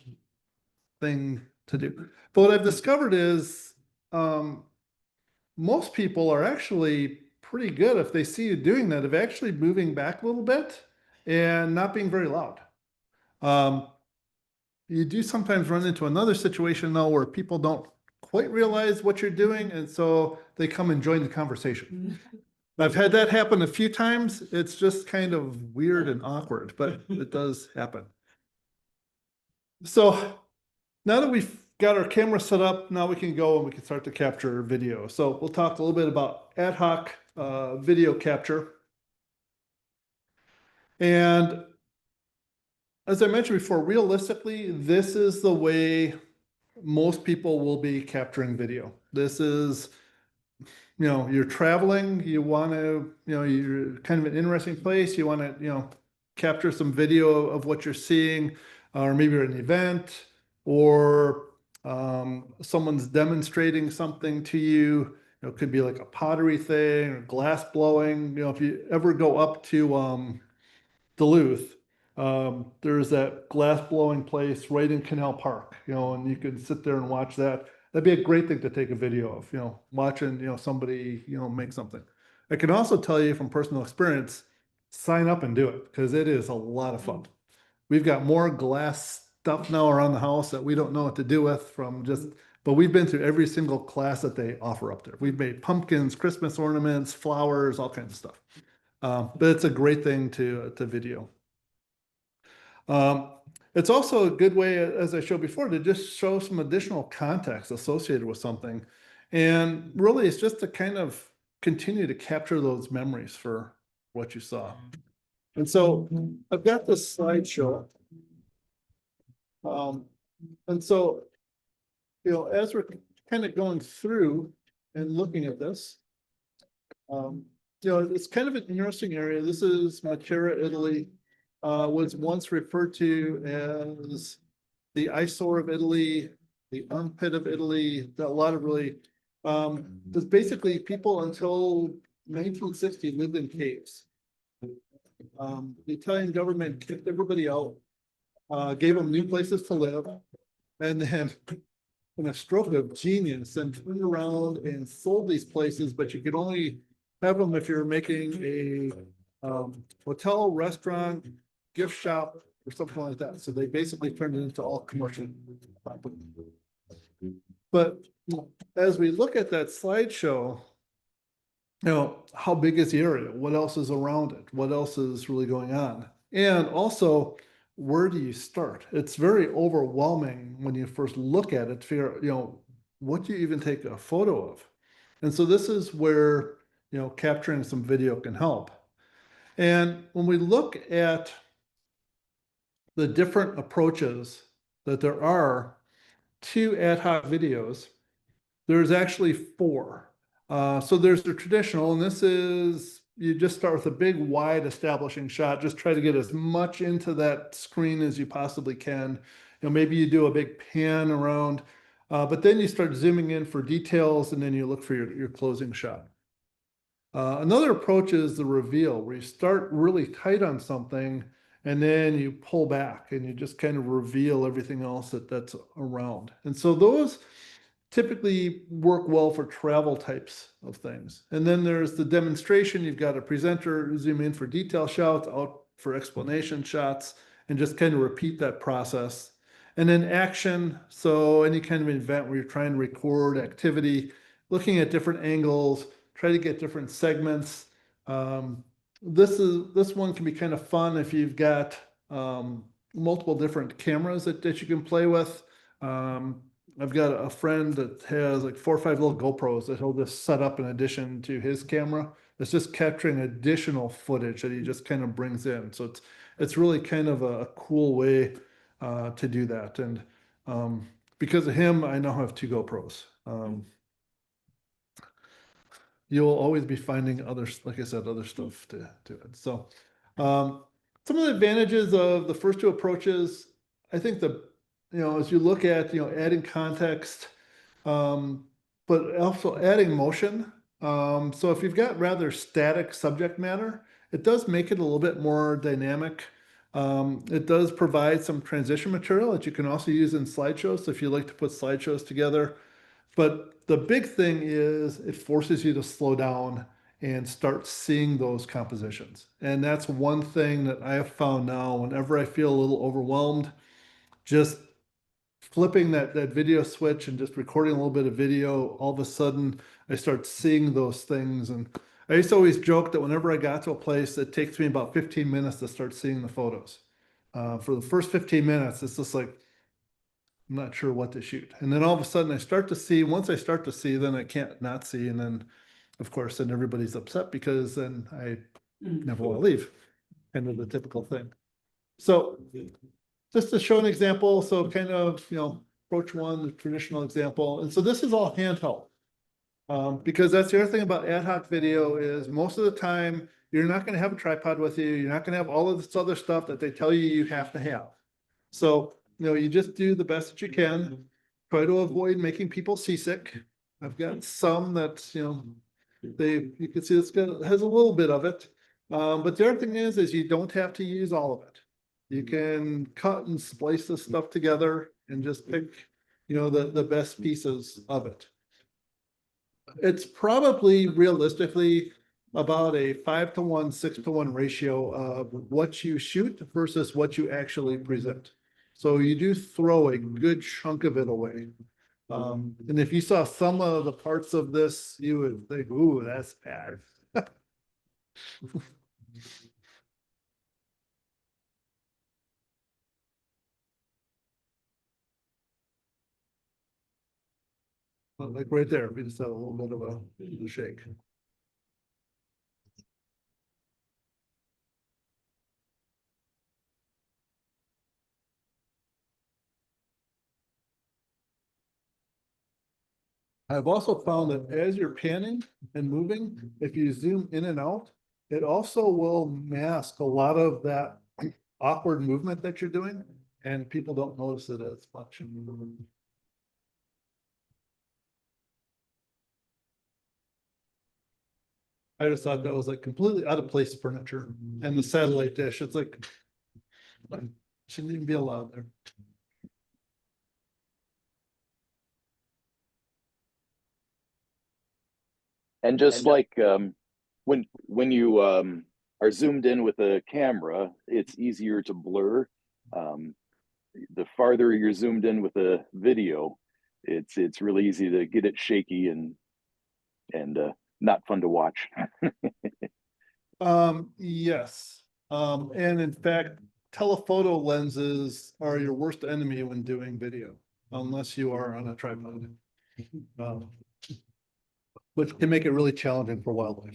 thing to do. But what I've discovered is most people are actually pretty good, if they see you doing that, of actually moving back a little bit and not being very loud. You do sometimes run into another situation though where people don't quite realize what you're doing, and so they come and join the conversation. I've had that happen a few times. It's just kind of weird and awkward, but it does happen. So now that we've got our camera set up, now we can go and we can start to capture video. So we'll talk a little bit about ad hoc video capture. And as I mentioned before, realistically, this is the way most people will be capturing video. This is, you're traveling, you want to, you're kind of an interesting place, you want to, capture some video of what you're seeing, or maybe you're at an event, or someone's demonstrating something to you. It could be like a pottery thing or glass blowing. If you ever go up to Duluth, there's that glass blowing place right in Canal Park, and you can sit there and watch that. That'd be a great thing to take a video of, watching, somebody, make something. I can also tell you from personal experience, sign up and do it, because it is a lot of fun. We've got more glass stuff now around the house that we don't know what to do with but we've been through every single class that they offer up there. We've made pumpkins, Christmas ornaments, flowers, all kinds of stuff. But it's a great thing to video. it's also a good way, as I showed before, to just show some additional context associated with something. And really, it's just to kind of continue to capture those memories for what you saw. And so I've got this slideshow. And so, as we're kind of going through and looking at this, it's kind of an interesting area. This is Matera, Italy, was once referred to as the eyesore of Italy, the armpit of Italy, a lot of really, there's basically people until 1960 lived in caves. The Italian government kicked everybody out, gave them new places to live, and then in a stroke of genius, then turned around and sold these places, but you could only have them if you're making a hotel, restaurant, gift shop, or something like that. So they basically turned it into all commercial property. But as we look at that slideshow, how big is the area? What else is around it? What else is really going on? And also, where do you start? It's very overwhelming when you first look at it to figure out, what do you even take a photo of? And so this is where, capturing some video can help. And when we look at the different approaches that there are to ad hoc videos, there's actually 4. So there's the traditional, and this is, you just start with a big wide establishing shot, just try to get as much into that screen as you possibly can. Maybe you do a big pan around, but then you start zooming in for details, and then you look for your closing shot. Another approach is the reveal, where you start really tight on something, and then you pull back and you just kind of reveal everything else that's around. And so those typically work well for travel types of things. And then there's the demonstration. You've got a presenter zoom in for detail shots, out for explanation shots, and just kind of repeat that process. And then action, so any kind of event where you're trying to record activity, looking at different angles, try to get different segments. This one can be kind of fun if you've got multiple different cameras that you can play with. I've got a friend that has like 4 or 5 little GoPros that he'll just set up in addition to his camera. It's just capturing additional footage that he just kind of brings in. So it's really kind of a cool way to do that. And because of him, I now have 2 GoPros. You'll always be finding others, like I said, other stuff to do it. So some of the advantages of the first 2 approaches, I think as you look at, adding context, but also adding motion. So if you've got rather static subject matter, it does make it a little bit more dynamic. It does provide some transition material that you can also use in slideshows. So if you like to put slideshows together, but the big thing is it forces you to slow down and start seeing those compositions. And that's one thing that I have found now, whenever I feel a little overwhelmed, just flipping that video switch and just recording a little bit of video, all of a sudden I start seeing those things. And I used to always joke that whenever I got to a place, it takes me about 15 minutes to start seeing the photos. For the first 15 minutes, it's just like, I'm not sure what to shoot. And then all of a sudden I start to see, once I start to see, then I can't not see. And then of course, then everybody's upset because then I never want to leave. Kind of the typical thing. So just to show an example, so kind of, approach 1, the traditional example. And so this is all handheld. Because that's the other thing about ad hoc video is most of the time, you're not going to have a tripod with you. You're not going to have all of this other stuff that they tell you have to have. So, you just do the best that you can. Try to avoid making people seasick. I've got some that, you can see this has a little bit of it. But the other thing is you don't have to use all of it. You can cut and splice this stuff together and just pick, the best pieces of it. It's probably realistically about a 5-to-1, 6-to-1 ratio of what you shoot versus what you actually present. So you do throw a good chunk of it away. And if you saw some of the parts of this, you would think, ooh, that's bad. Like right there, we just had a little bit of a shake. I've also found that as you're panning and moving, if you zoom in and out, it also will mask a lot of that awkward movement that you're doing, and people don't notice it as much. I just thought that was like completely out of place furniture, and the satellite dish, it's like shouldn't even be allowed there. And just like when you are zoomed in with a camera, it's easier to blur. The farther you're zoomed in with a video, it's really easy to get it shaky and not fun to watch. Yes. And in fact, telephoto lenses are your worst enemy when doing video, unless you are on a tripod. Um, which can make it really challenging for wildlife.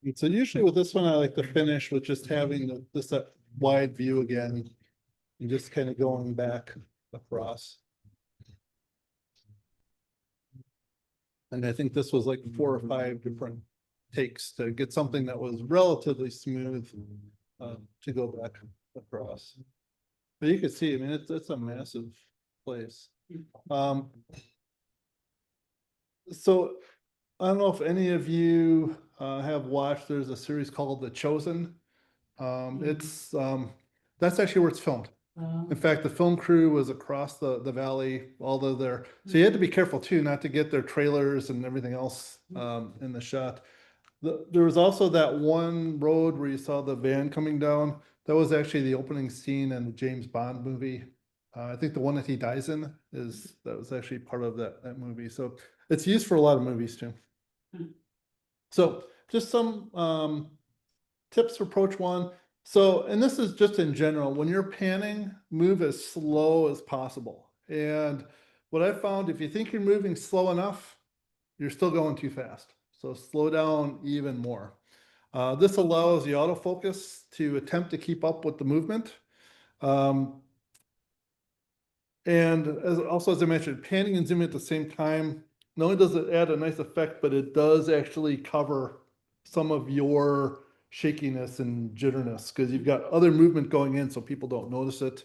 And so usually with this one, I like to finish with just having this wide view again and just kind of going back across. And I think this was like 4 or 5 different takes to get something that was relatively smooth to go back across. But you can see, I mean, it's a massive place. So I don't know if any of you have watched, there's a series called The Chosen. It's that's actually where it's filmed. In fact, the film crew was across the valley, although they're, so you had to be careful too, not to get their trailers and everything else in the shot. There was also that one road where you saw the van coming down. That was actually the opening scene in the James Bond movie. I think the one that he dies in that was actually part of that movie. So it's used for a lot of movies too. So just some tips for approach one. So, and this is just in general, when you're panning, move as slow as possible. And what I found, if you think you're moving slow enough, you're still going too fast. So slow down even more. This allows the autofocus to attempt to keep up with the movement. And as I mentioned, panning and zooming at the same time, not only does it add a nice effect, but it does actually cover some of your shakiness and jitterness because you've got other movement going in so people don't notice it.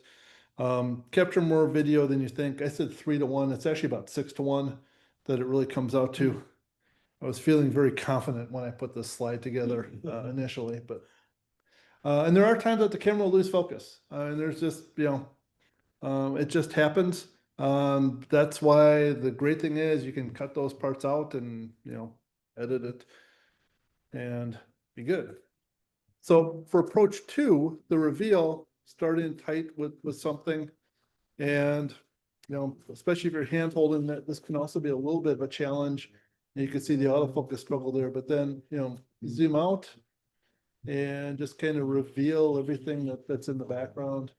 Capture more video than you think. I said 3 to 1. It's actually about 6 to 1 that it really comes out to. I was feeling very confident when I put this slide together initially, but and there are times that the camera will lose focus. And there's just, it just happens. That's why the great thing is you can cut those parts out and, edit it and be good. So for approach 2, the reveal, start in tight with something. And, especially if you're hand holding that, this can also be a little bit of a challenge. And you can see the autofocus struggle there, but then, zoom out and just kind of reveal everything that's in the background.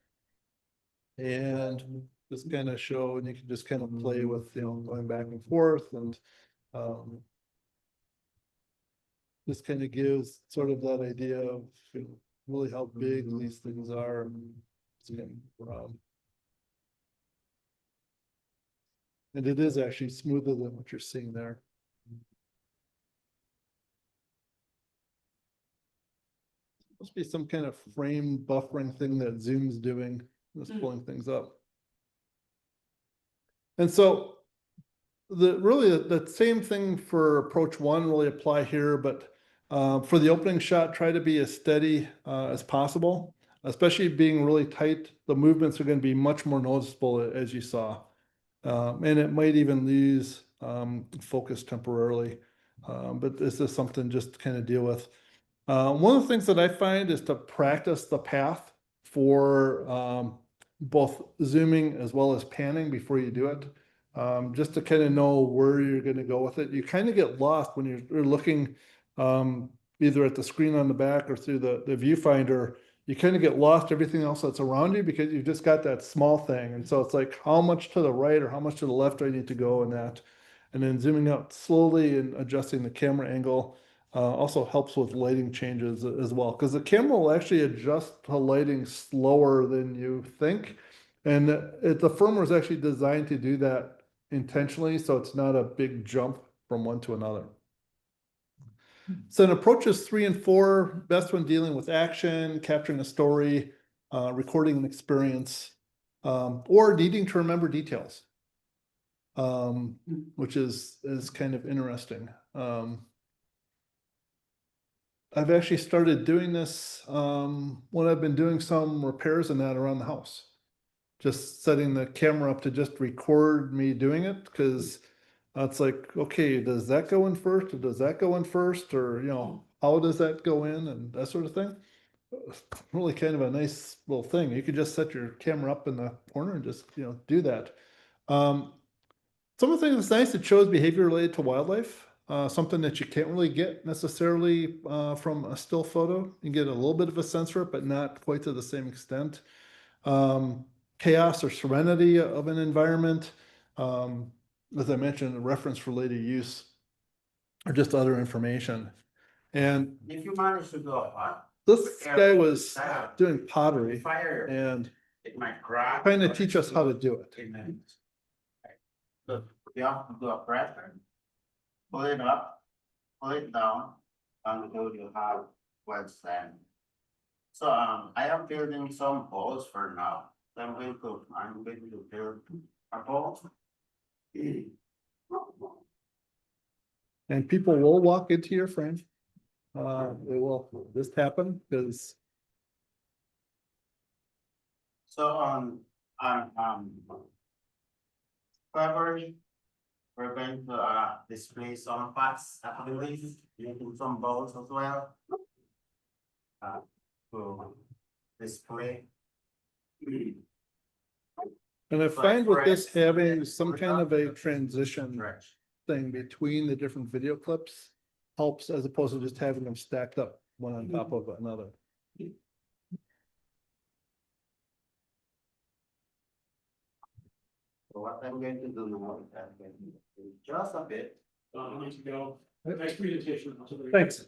And just kind of show, and you can just kind of play with, going back and forth and this kind of gives sort of that idea of really how big these things are. And it is actually smoother than what you're seeing there. Must be some kind of frame buffering thing that Zoom's doing, that's pulling things up. And so the same thing for approach 1 really apply here, but for the opening shot, try to be as steady as possible, especially being really tight. The movements are going to be much more noticeable as you saw. And it might even lose focus temporarily. But this is something just to kind of deal with. One of the things that I find is to practice the path for both zooming as well as panning before you do it. Just to kind of know where you're going to go with it. You kind of get lost when you're looking either at the screen on the back or through the viewfinder. You kind of get lost everything else that's around you because you've just got that small thing. And so it's like, how much to the right or how much to the left do I need to go in that? And then zooming out slowly and adjusting the camera angle also helps with lighting changes as well. Because the camera will actually adjust to lighting slower than you think. And the firmware is actually designed to do that intentionally, so it's not a big jump from one to another. So in approaches 3 and 4, best when dealing with action, capturing a story, recording an experience, or needing to remember details, which is kind of interesting. I've actually started doing this when I've been doing some repairs and that around the house. Just setting the camera up to just record me doing it, because it's like, okay, does that go in first or does that go in first, or how does that go in and that sort of thing. Really kind of a nice little thing. You could just set your camera up in the corner and just do that. Some of the things that's nice, it shows behavior related to wildlife, something that you can't really get necessarily from a still photo. You get a little bit of a sense for it, but not quite to the same extent. Chaos or serenity of an environment. As I mentioned, reference related use or just other information. And If you manage to go this guy was doing pottery fire, and it might crack. trying to teach us how to do it. Look, you have to do a pressure, pull it up, pull it down, until you have wet sand. So I am building some balls for now. I'm going to build a ball. And people will walk into your frame. It will just happen because So on February, we're going to display some parts, using some balls as well. To display. and I find with this having some kind of a Right. transition thing between the different video clips helps, as opposed to just having them stacked up one on top of another. So what I'm going to do now is I'm going to do just a bit. I need to go. Nice presentation. Thanks.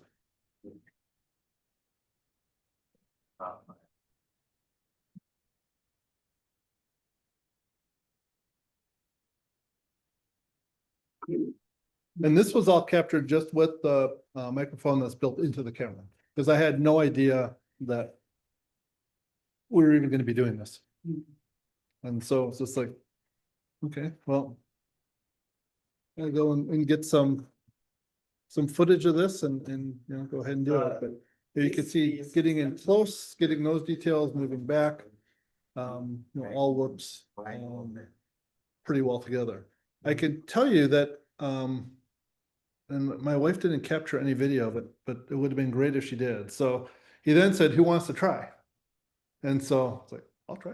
And this was all captured just with the microphone that's built into the camera, because I had no idea that we were even going to be doing this. And so it's just like, okay, well, I'll go and get some footage of this and go ahead and do it. But here you can see getting in close, getting those details, moving back, all works pretty well together. I can tell you that, and my wife didn't capture any video of it, but it would have been great if she did. So he then said, "Who wants to try?" And so it's like, I'll try.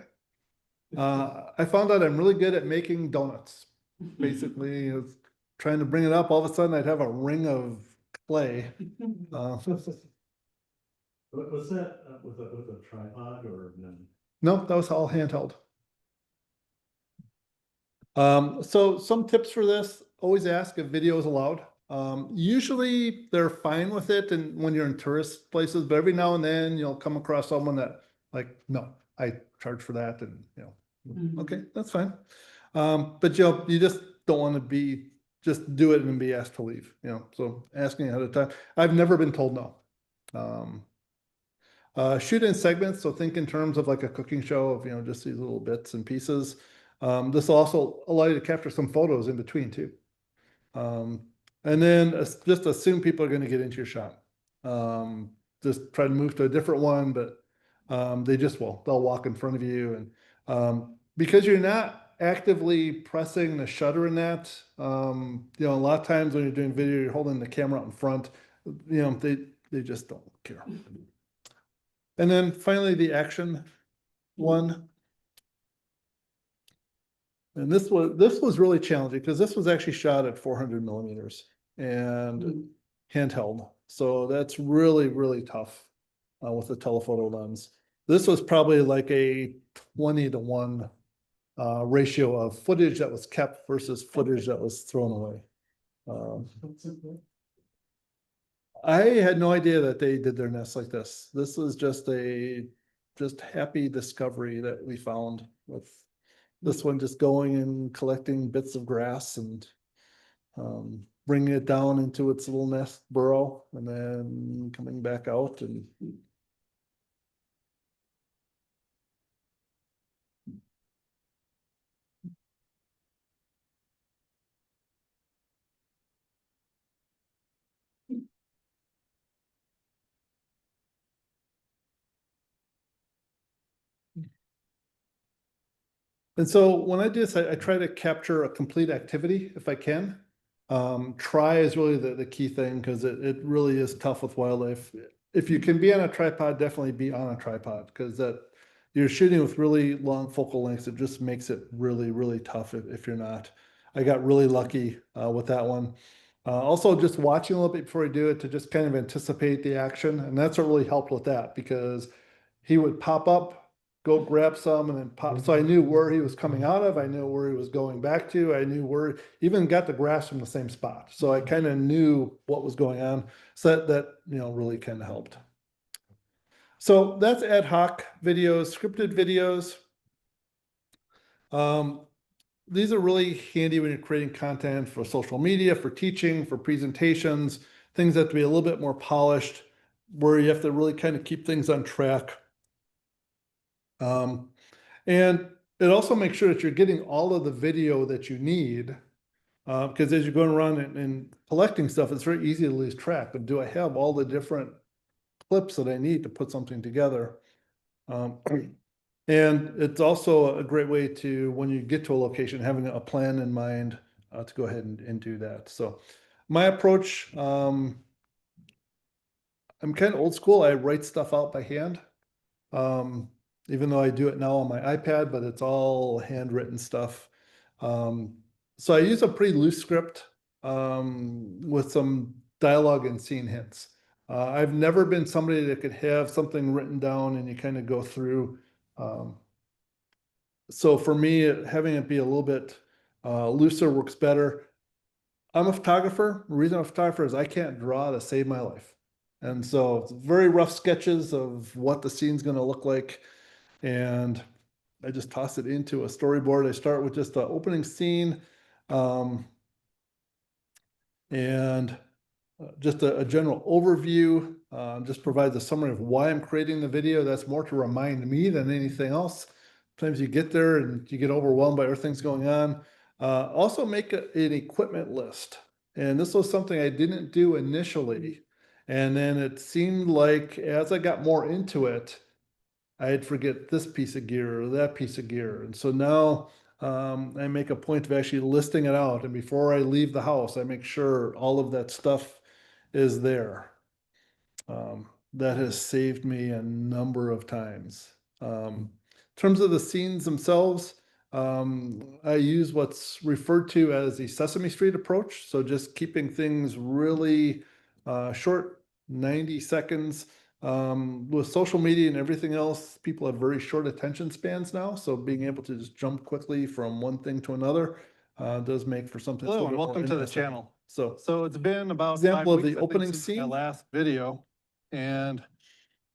I found out I'm really good at making donuts. Basically, I was trying to bring it up. All of a sudden, I'd have a ring of clay. Was that with a tripod or no? No, that was all handheld. So some tips for this: always ask if video is allowed. Usually they're fine with it, and when you're in tourist places, but every now and then you'll come across someone that like, no, I charge for that, and okay, that's fine. But you just don't want to just do it and be asked to leave, so asking ahead of time. I've never been told no. Shoot in segments, so think in terms of like a cooking show of, just these little bits and pieces. This will also allow you to capture some photos in between too. And then just assume people are going to get into your shot. Just try to move to a different one, but they just will. They'll walk in front of you, and because you're not actively pressing the shutter in that. You know, a lot of times when you're doing video, you're holding the camera out in front, you know, they just don't care. And then finally, the action one. And this was really challenging because this was actually shot at 400 millimeters and handheld. So that's really, really tough with the telephoto lens. This was probably like a 20-to-1 ratio of footage that was kept versus footage that was thrown away. I had no idea that they did their nests like this. This was just happy discovery that we found with this one, just going and collecting bits of grass and bringing it down into its little nest burrow and then coming back out and so when I do this, I try to capture a complete activity if I can. Try is really the key thing because it really is tough with wildlife. If you can be on a tripod, definitely be on a tripod because that you're shooting with really long focal lengths. It just makes it really, really tough if you're not. I got really lucky with that one. Also, just watching a little bit before I do it to just kind of anticipate the action. And that's what really helped with that because he would pop up, go grab some and then pop. So I knew where he was coming out of. I knew where he was going back to. I knew where, even got the grass from the same spot. So I kind of knew what was going on. So that you know, really kind of helped. So that's ad hoc videos, scripted videos. These are really handy when you're creating content for social media, for teaching, for presentations, things that have to be a little bit more polished, where you have to really kind of keep things on track. And it also makes sure that you're getting all of the video that you need, because as you're going around and collecting stuff, it's very easy to lose track. But do I have all the different clips that I need to put something together? And it's also a great way to, when you get to a location, having a plan in mind to go ahead and do that. So my approach, I'm kind of old school. I write stuff out by hand. Even though I do it now on my iPad, but it's all handwritten stuff. So I use a pretty loose script with some dialogue and scene hints. I've never been somebody that could have something written down and you kind of go through. So for me, having it be a little bit looser works better. I'm a photographer. The reason I'm a photographer is I can't draw to save my life. And so it's very rough sketches of what the scene's going to look like. And I just toss it into a storyboard. I start with just the opening scene and just a general overview, just provides a summary of why I'm creating the video. That's more to remind me than anything else. Sometimes you get there and you get overwhelmed by everything's going on. Also make an equipment list. And this was something I didn't do initially. And then it seemed like as I got more into it, I'd forget this piece of gear or that piece of gear. And so now I make a point of actually listing it out. And before I leave the house, I make sure all of that stuff is there. That has saved me a number of times. In terms of the scenes themselves, I use what's referred to as the Sesame Street approach. So just keeping things really short, 90 seconds. With social media and everything else, people have very short attention spans now. So being able to just jump quickly from one thing to another does make for something. Hello and welcome to the channel. So it's been about example 5 of the weeks, I think, opening since scene. my last video. And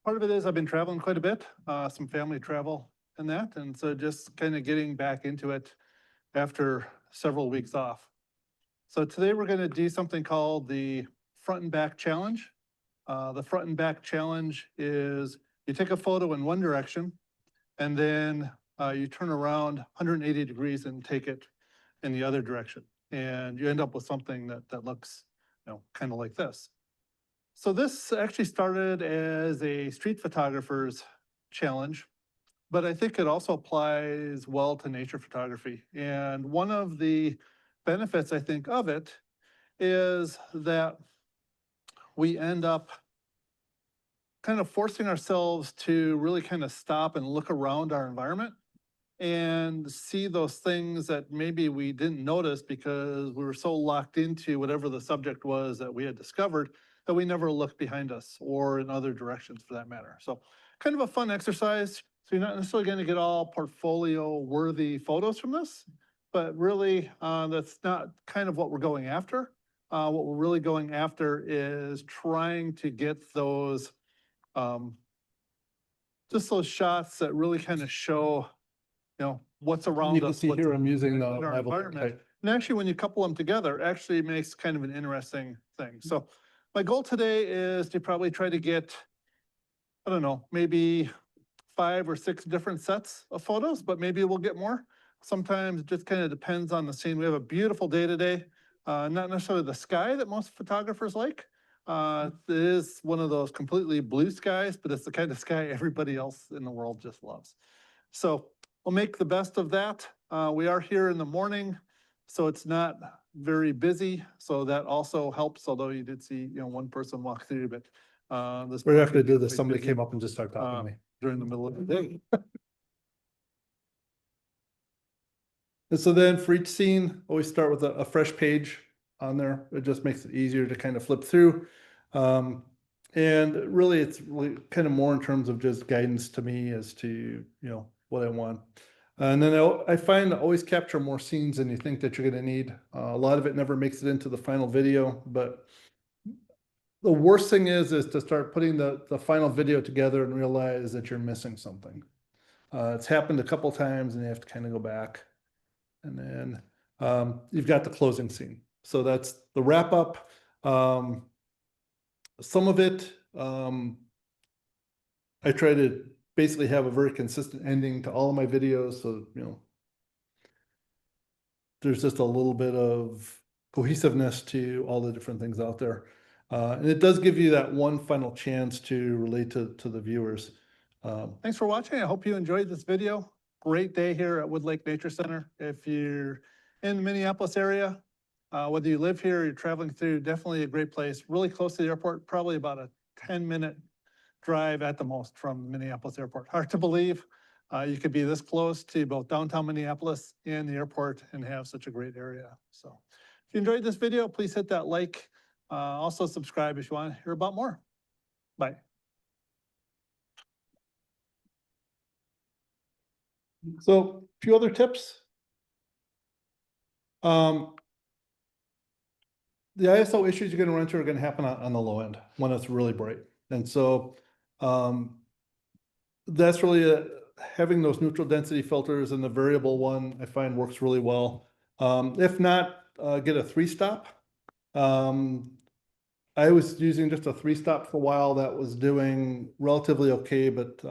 part of it is I've been traveling quite a bit, some family travel and that. And so just kind of getting back into it after several weeks off. So today we're going to do something called the front and back challenge. The front and back challenge is you take a photo in one direction and then you turn around 180 degrees and take it in the other direction. And you end up with something that looks, you know, kind of like this. So this actually started as a street photographer's challenge. but I think it also applies well to nature photography. And one of the benefits, I think, of it is that we end up kind of forcing ourselves to really kind of stop and look around our environment and see those things that maybe we didn't notice because we were so locked into whatever the subject was that we had discovered that we never looked behind us or in other directions for that matter. So kind of a fun exercise. So you're not necessarily going to get all portfolio worthy photos from this, but really that's not kind of what we're going after. What we're really going after is trying to get those just those shots that really kind of show, what's around You can us. see what's here, I'm using the in our level environment. type. And actually, when you couple them together, actually makes kind of an interesting thing. So my goal today is to probably try to get, I don't know, maybe 5 or 6 different sets of photos, but maybe we'll get more. Sometimes it just kind of depends on the scene. We have a beautiful day today. Not necessarily the sky that most photographers like. It is one of those completely blue skies, but it's the kind of sky everybody else in the world just loves. So we'll make the best of that. We are here in the morning, so it's not very busy. So that also helps, although you did see, one person walk through, but this. Right after I did quite this, somebody busy, came up and just started talking to me. during the middle of the day. And so then for each scene, always start with a fresh page on there. It just makes it easier to kind of flip through. And really, it's really kind of more in terms of just guidance to me as to, what I want. And then I find I always capture more scenes than you think that you're going to need. A lot of it never makes it into the final video, but the worst thing is to start putting the final video together and realize that you're missing something. It's happened a couple times and you have to kind of go back. And then you've got the closing scene. So that's the wrap up. Some of it, I try to basically have a very consistent ending to all of my videos. So, there's just a little bit of cohesiveness to all the different things out there. And it does give you that one final chance to relate to the viewers. Thanks for watching. I hope you enjoyed this video. Great day here at Wood Lake Nature Center. If you're in the Minneapolis area, whether you live here or you're traveling through, definitely a great place. Really close to the airport, probably about a 10-minute drive at the most from Minneapolis Airport. Hard to believe you could be this close to both downtown Minneapolis and the airport and have such a great area. So if you enjoyed this video, please hit that like. Also subscribe if you want to hear about more. Bye. So a few other tips. The ISO issues you're going to run into are going to happen on the low end when it's really bright. And so that's really having those neutral density filters, and the variable one I find works really well. If not, get a 3-stop. I was using just a 3-stop for a while. That was doing relatively okay, but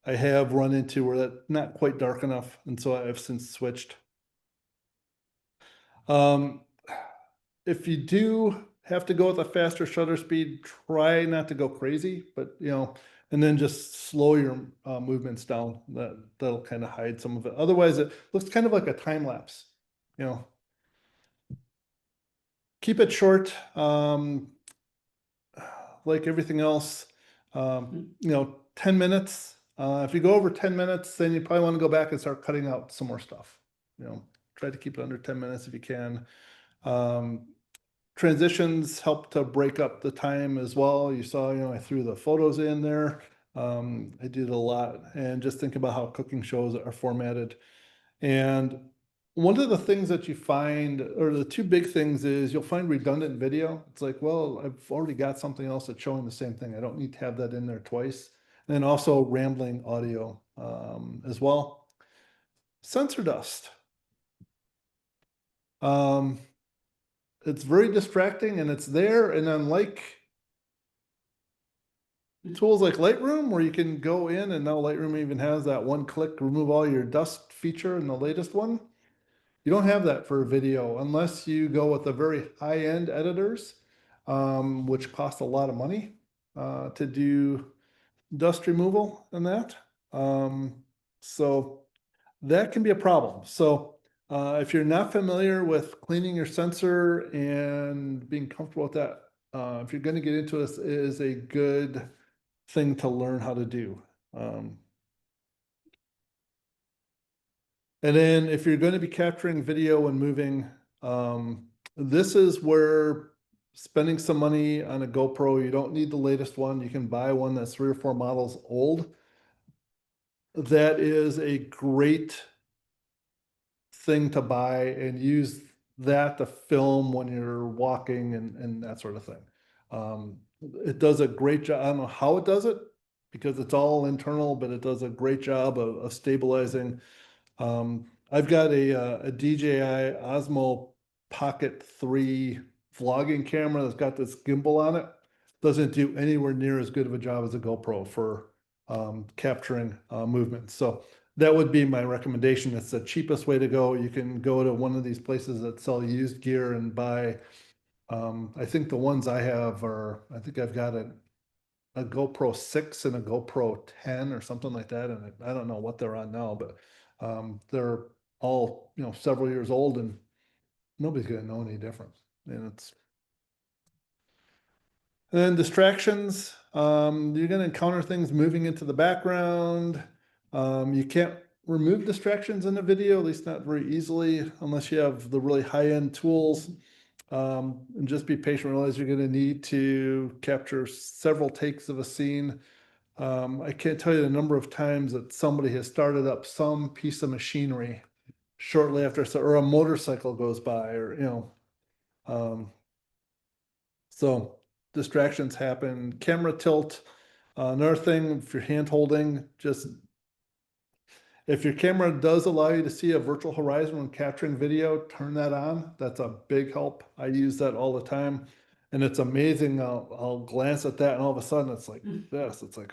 I have run into where that's not quite dark enough, and so I've since switched. If you do have to go with a faster shutter speed, try not to go crazy, but and then just slow your movements down. That'll kind of hide some of it. Otherwise, it looks kind of like a time lapse. Keep it short. Like everything else, 10 minutes. If you go over 10 minutes, then you probably want to go back and start cutting out some more stuff. Try to keep it under 10 minutes if you can. Transitions help to break up the time as well. You saw, I threw the photos in there. I did a lot, and just think about how cooking shows are formatted. And one of the things that you find, or the 2 big things, is you'll find redundant video. It's like, well, I've already got something else that's showing the same thing. I don't need to have that in there twice. And then also rambling audio as well. Sensor dust. It's very distracting, and it's there. And unlike tools like Lightroom, where you can go in, and now Lightroom even has that one-click remove all your dust feature in the latest one. You don't have that for video unless you go with the very high-end editors, which cost a lot of money to do dust removal and that. So that can be a problem. So if you're not familiar with cleaning your sensor and being comfortable with that, if you're going to get into this, it is a good thing to learn how to do. And then if you're going to be capturing video and moving, this is where spending some money on a GoPro, you don't need the latest one. You can buy one that's 3 or 4 models old. That is a great thing to buy and use that to film when you're walking and that sort of thing. It does a great job. I don't know how it does it because it's all internal, but it does a great job of stabilizing. I've got a DJI Osmo Pocket 3 vlogging camera that's got this gimbal on it. Doesn't do anywhere near as good of a job as a GoPro for capturing movement. So that would be my recommendation. It's the cheapest way to go. You can go to one of these places that sell used gear and buy. I think the ones I have are, I think I've got a GoPro 6 and a GoPro 10 or something like that. And I don't know what they're on now, but they're all, several years old and nobody's gonna know any difference. And then distractions, you're gonna encounter things moving into the background. You can't remove distractions in a video, at least not very easily, unless you have the really high-end tools. And just be patient, realize you're gonna need to capture several takes of a scene. I can't tell you the number of times that somebody has started up some piece of machinery shortly after, or a motorcycle goes by, or, so distractions happen. Camera tilt, another thing, if you're hand holding, just, if your camera does allow you to see a virtual horizon when capturing video, turn that on. That's a big help. I use that all the time. And it's amazing. I'll glance at that and all of a sudden it's like this. It's like,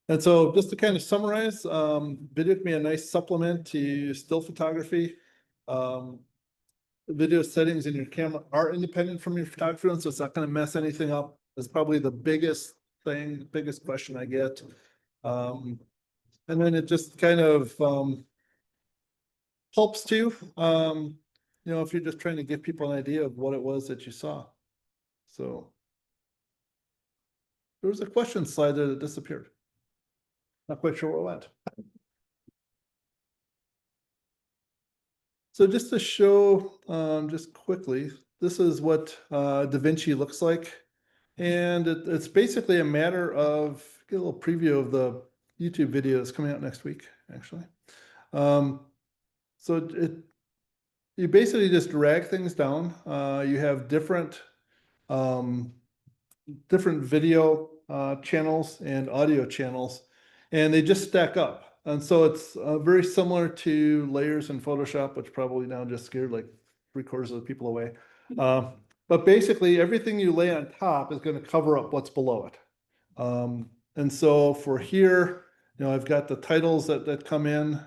and so just to kind of summarize, video can be a nice supplement to still photography. Video settings in your camera are independent from your photography, so it's not going to mess anything up. That's probably the biggest thing, biggest question I get. And then it just kind of helps too, if you're just trying to give people an idea of what it was that you saw. So there was a question slide there that disappeared. Not quite sure where it went. So just to show, just quickly, this is what DaVinci looks like. And it's basically a matter of, get a little preview of the YouTube video that's coming out next week, actually. So you basically just drag things down. You have different video channels and audio channels, and they just stack up. And so it's very similar to layers in Photoshop, which probably now just scared like 3/4 of the people away. But basically everything you lay on top is going to cover up what's below it. And so for here, I've got the titles that come in.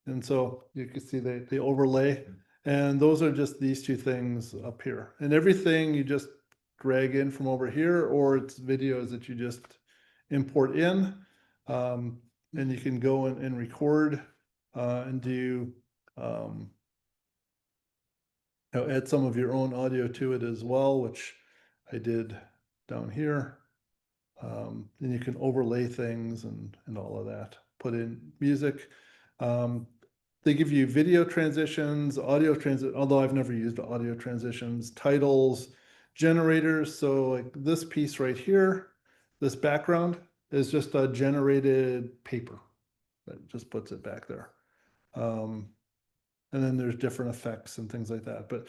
And so you can see the overlay, and those are just these two things up here. And everything you just drag in from over here, or it's videos that you just import in. And you can go and record and do, add some of your own audio to it as well, which I did down here. Then you can overlay things and all of that, put in music. They give you video transitions, audio transit, although I've never used audio transitions, titles, generators. So like this piece right here, this background is just a generated paper that just puts it back there. And then there's different effects and things like that. But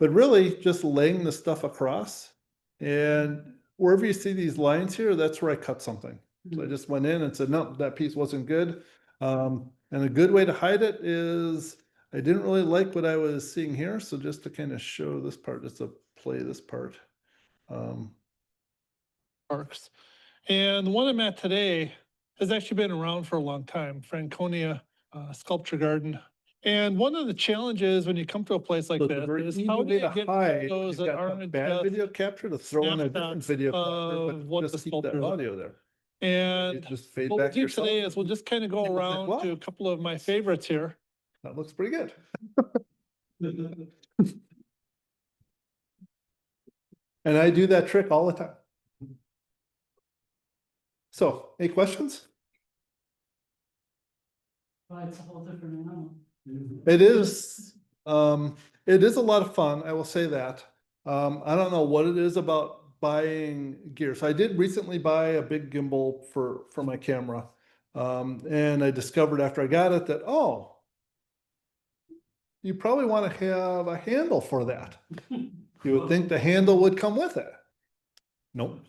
really just laying the stuff across, and wherever you see these lines here, that's where I cut something. So I just went in and said, no, that piece wasn't good. And a good way to hide it is, I didn't really like what I was seeing here. So just to kind of show this part, just to play this part. Parks. And the one I'm at today has actually been around for a long time. Franconia Sculpture Garden And one of the challenges when you come to a place like So it's a this very is easy how do way you to get hide. those You've that got the aren't bad just video capture to throw in a different snapshots video of capture, what but the just keep that sculptures are. audio there. And Just fade what we'll back do yourself. today is we'll just kind of go People think, around "Wow." to a couple of my favorites here. That looks pretty good. And I do that trick all the time. So, any questions? Well, it's a whole different animal. It is a lot of fun, I will say that. I don't know what it is about buying gear. So I did recently buy a big gimbal for my camera. And I discovered after I got it that, oh, you probably want to have a handle for that. You would think the handle would come with it. Nope.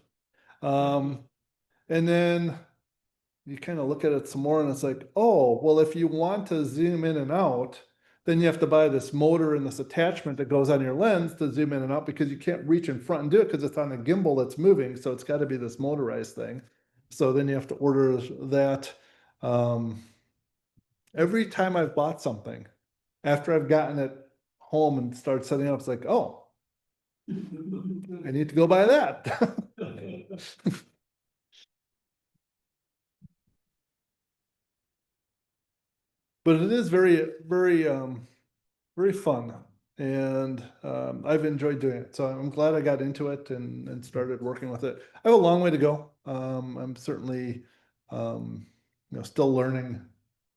And then you kind of look at it some more and it's like, oh, well, if you want to zoom in and out, then you have to buy this motor and this attachment that goes on your lens to zoom in and out because you can't reach in front and do it because it's on a gimbal that's moving. So it's got to be this motorized thing. So then you have to order that. Every time I've bought something, after I've gotten it home and started setting up, it's like, oh, I need to go buy that. But it is very, very, very fun. And I've enjoyed doing it. So I'm glad I got into it and started working with it. I have a long way to go. I'm certainly, still learning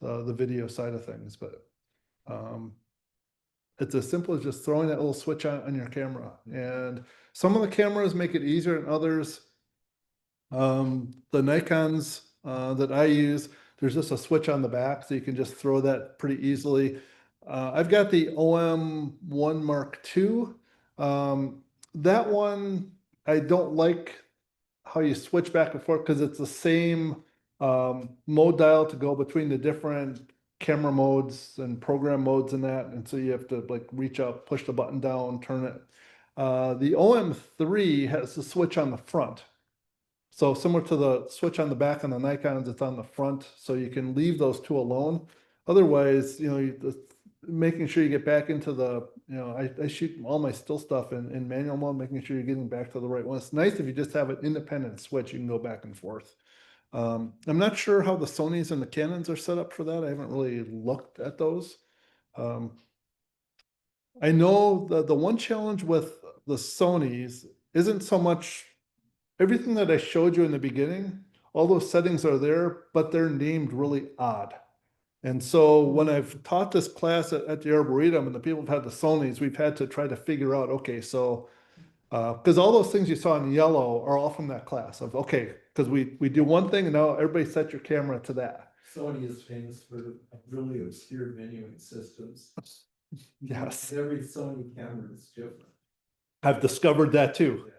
the video side of things, but it's as simple as just throwing that little switch on your camera. And some of the cameras make it easier than others. The Nikons that I use, there's just a switch on the back, so you can just throw that pretty easily. I've got the OM1 Mark II. That one, I don't like how you switch back and forth because it's the same mode dial to go between the different camera modes and program modes and that. And so you have to like reach up, push the button down, turn it. The OM3 has the switch on the front. So similar to the switch on the back on the Nikons, it's on the front, so you can leave those two alone. Otherwise, making sure you get back into the, I shoot all my still stuff in manual mode, making sure you're getting back to the right one. It's nice if you just have an independent switch, you can go back and forth. I'm not sure how the Sonys and the Canons are set up for that. I haven't really looked at those. I know the one challenge with the Sonys isn't so much everything that I showed you in the beginning, all those settings are there, but they're named really odd. And so when I've taught this class at the Arboretum and the people have had the Sonys, we've had to try to figure out, okay, so, because all those things you saw in yellow are all from that class of, okay, because we do one thing and now everybody set your camera to that. Sony is famous for really obscure menuing systems. Yes. Every Sony camera is different. I've discovered that too. Yes.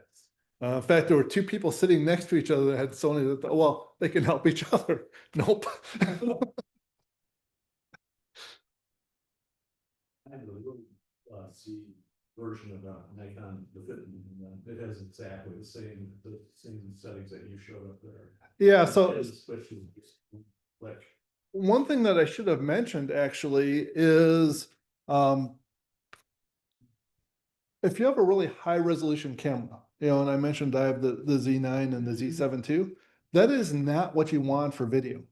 In fact, there were two people sitting next to each other that had Sony that thought, well, they can help each other. Nope. I have a little C version of Nikon with it, and it has exactly the same settings that you showed up there. Yeah, so Especially like one thing that I should have mentioned actually is if you have a really high resolution camera, and I mentioned I have the Z9 and the Z7 II, that is not what you want for video.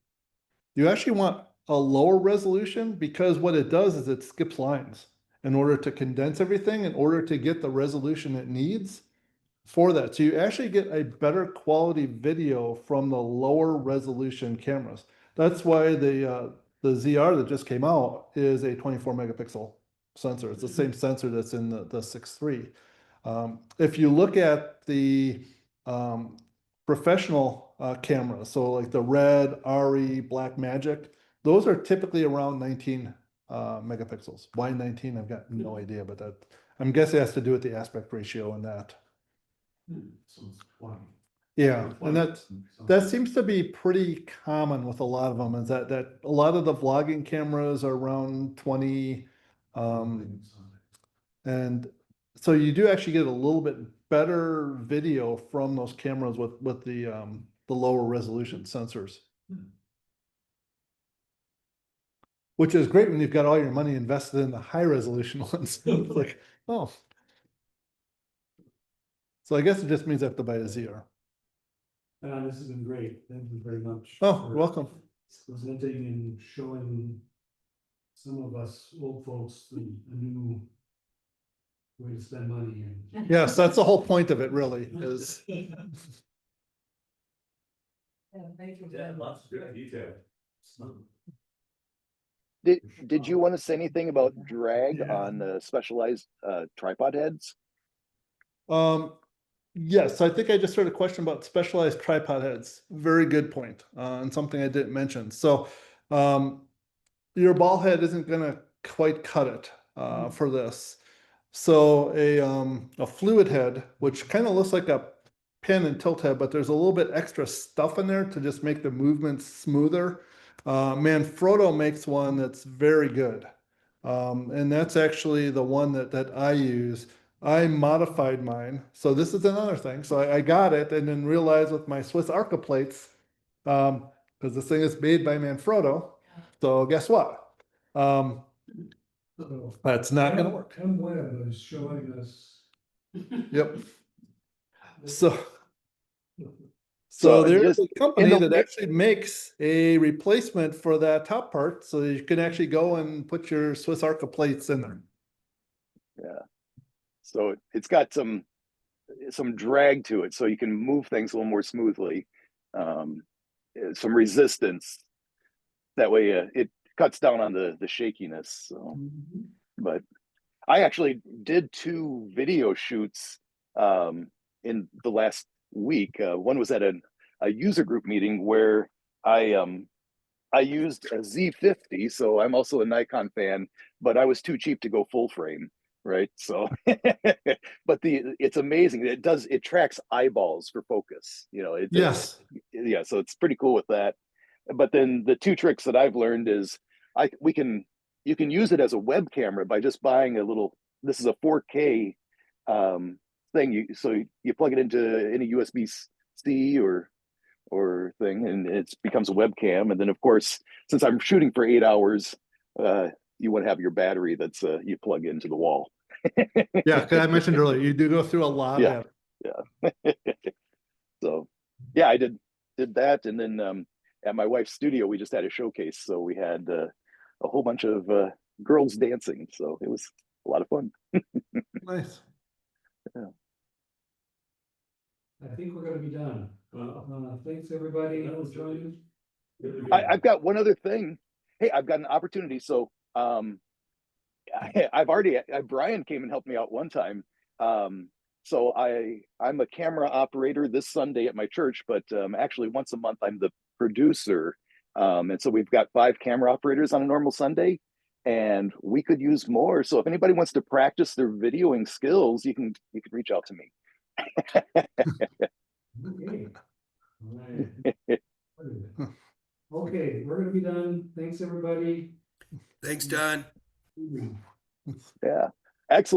You actually want a lower resolution because what it does is it skips lines in order to condense everything, in order to get the resolution it needs for that. So you actually get a better quality video from the lower resolution cameras. That's why the ZR that just came out is a 24 megapixel sensor. It's the same sensor that's in the 6.3. If you look at the professional cameras, so like the Red, RE, Black Magic, those are typically around 19 megapixels. Why 19? I've got no idea, but that I'm guessing it has to do with the aspect ratio and that. so it's 20. Yeah, and 20, that seems to be pretty common with a lot of them, is that a lot of the vlogging cameras are around 20. And so you do actually get a little bit better video from those cameras with the lower resolution sensors. which is great when you've got all your money invested in the high resolution ones. It's like, oh. So I guess it just means I have to buy a ZR. This has been great. Thank you very much. Oh, for welcome. Presenting and showing some of us old folks a new way to spend money. Yes, that's the whole point of it, really, is. Thank you. Yeah, lots of good detail. Did you want to say anything about drag on specialized tripod heads? Yes, I think I just heard a question about specialized tripod heads. Very good point, and something I didn't mention. So, your ball head isn't gonna quite cut it for this. So a fluid head, which kind of looks like a pin and tilt head, but there's a little bit extra stuff in there to just make the movements smoother. Manfrotto makes one that's very good. And that's actually the one that I use. I modified mine. So this is another thing. So I got it and then realized with my Swiss Arca plates, because this thing is made by Manfrotto. So guess what? That's not gonna work. M Web is showing us. Yep. So So there's just a company in the- that actually makes a replacement for that top part, so you can actually go and put your Swiss Arca plates in there. Yeah. So it's got some drag to it, so you can move things a little more smoothly. Some resistance. That way, it cuts down on the shakiness. So, but I actually did 2 video shoots in the last week. One was at a user group meeting where I used a Z50, so I'm also a Nikon fan, but I was too cheap to go full frame, right? So, but it's amazing. It tracks eyeballs for focus. You know, Yes. yeah. So it's pretty cool with that. But then the 2 tricks that I've learned is you can use it as a web camera by just buying a little. This is a 4K thing. So you plug it into any USB-C or thing, and it becomes a webcam. And then, of course, since I'm shooting for 8 hours, you want to have your battery that's you plug into the wall. Yeah, 'cause I mentioned earlier, you do go through a lot Yeah. of Yeah. So, yeah, I did that, and then at my wife's studio, we just had a showcase, so we had a whole bunch of girls dancing. So it was a lot of fun. nice. I think we're gonna be done. Thanks, everybody, for joining. I've got one other thing. Hey, I've got an opportunity. So Brian came and helped me out one time. So I'm a camera operator this Sunday at my church, but actually once a month I'm the producer. And so we've got 5 camera operators on a normal Sunday, and we could use more. So if anybody wants to practice their videoing skills, you can reach out to me. Okay. All right. Okay, we're gonna be done. Thanks, everybody. Thanks, Don. Yeah, excellent.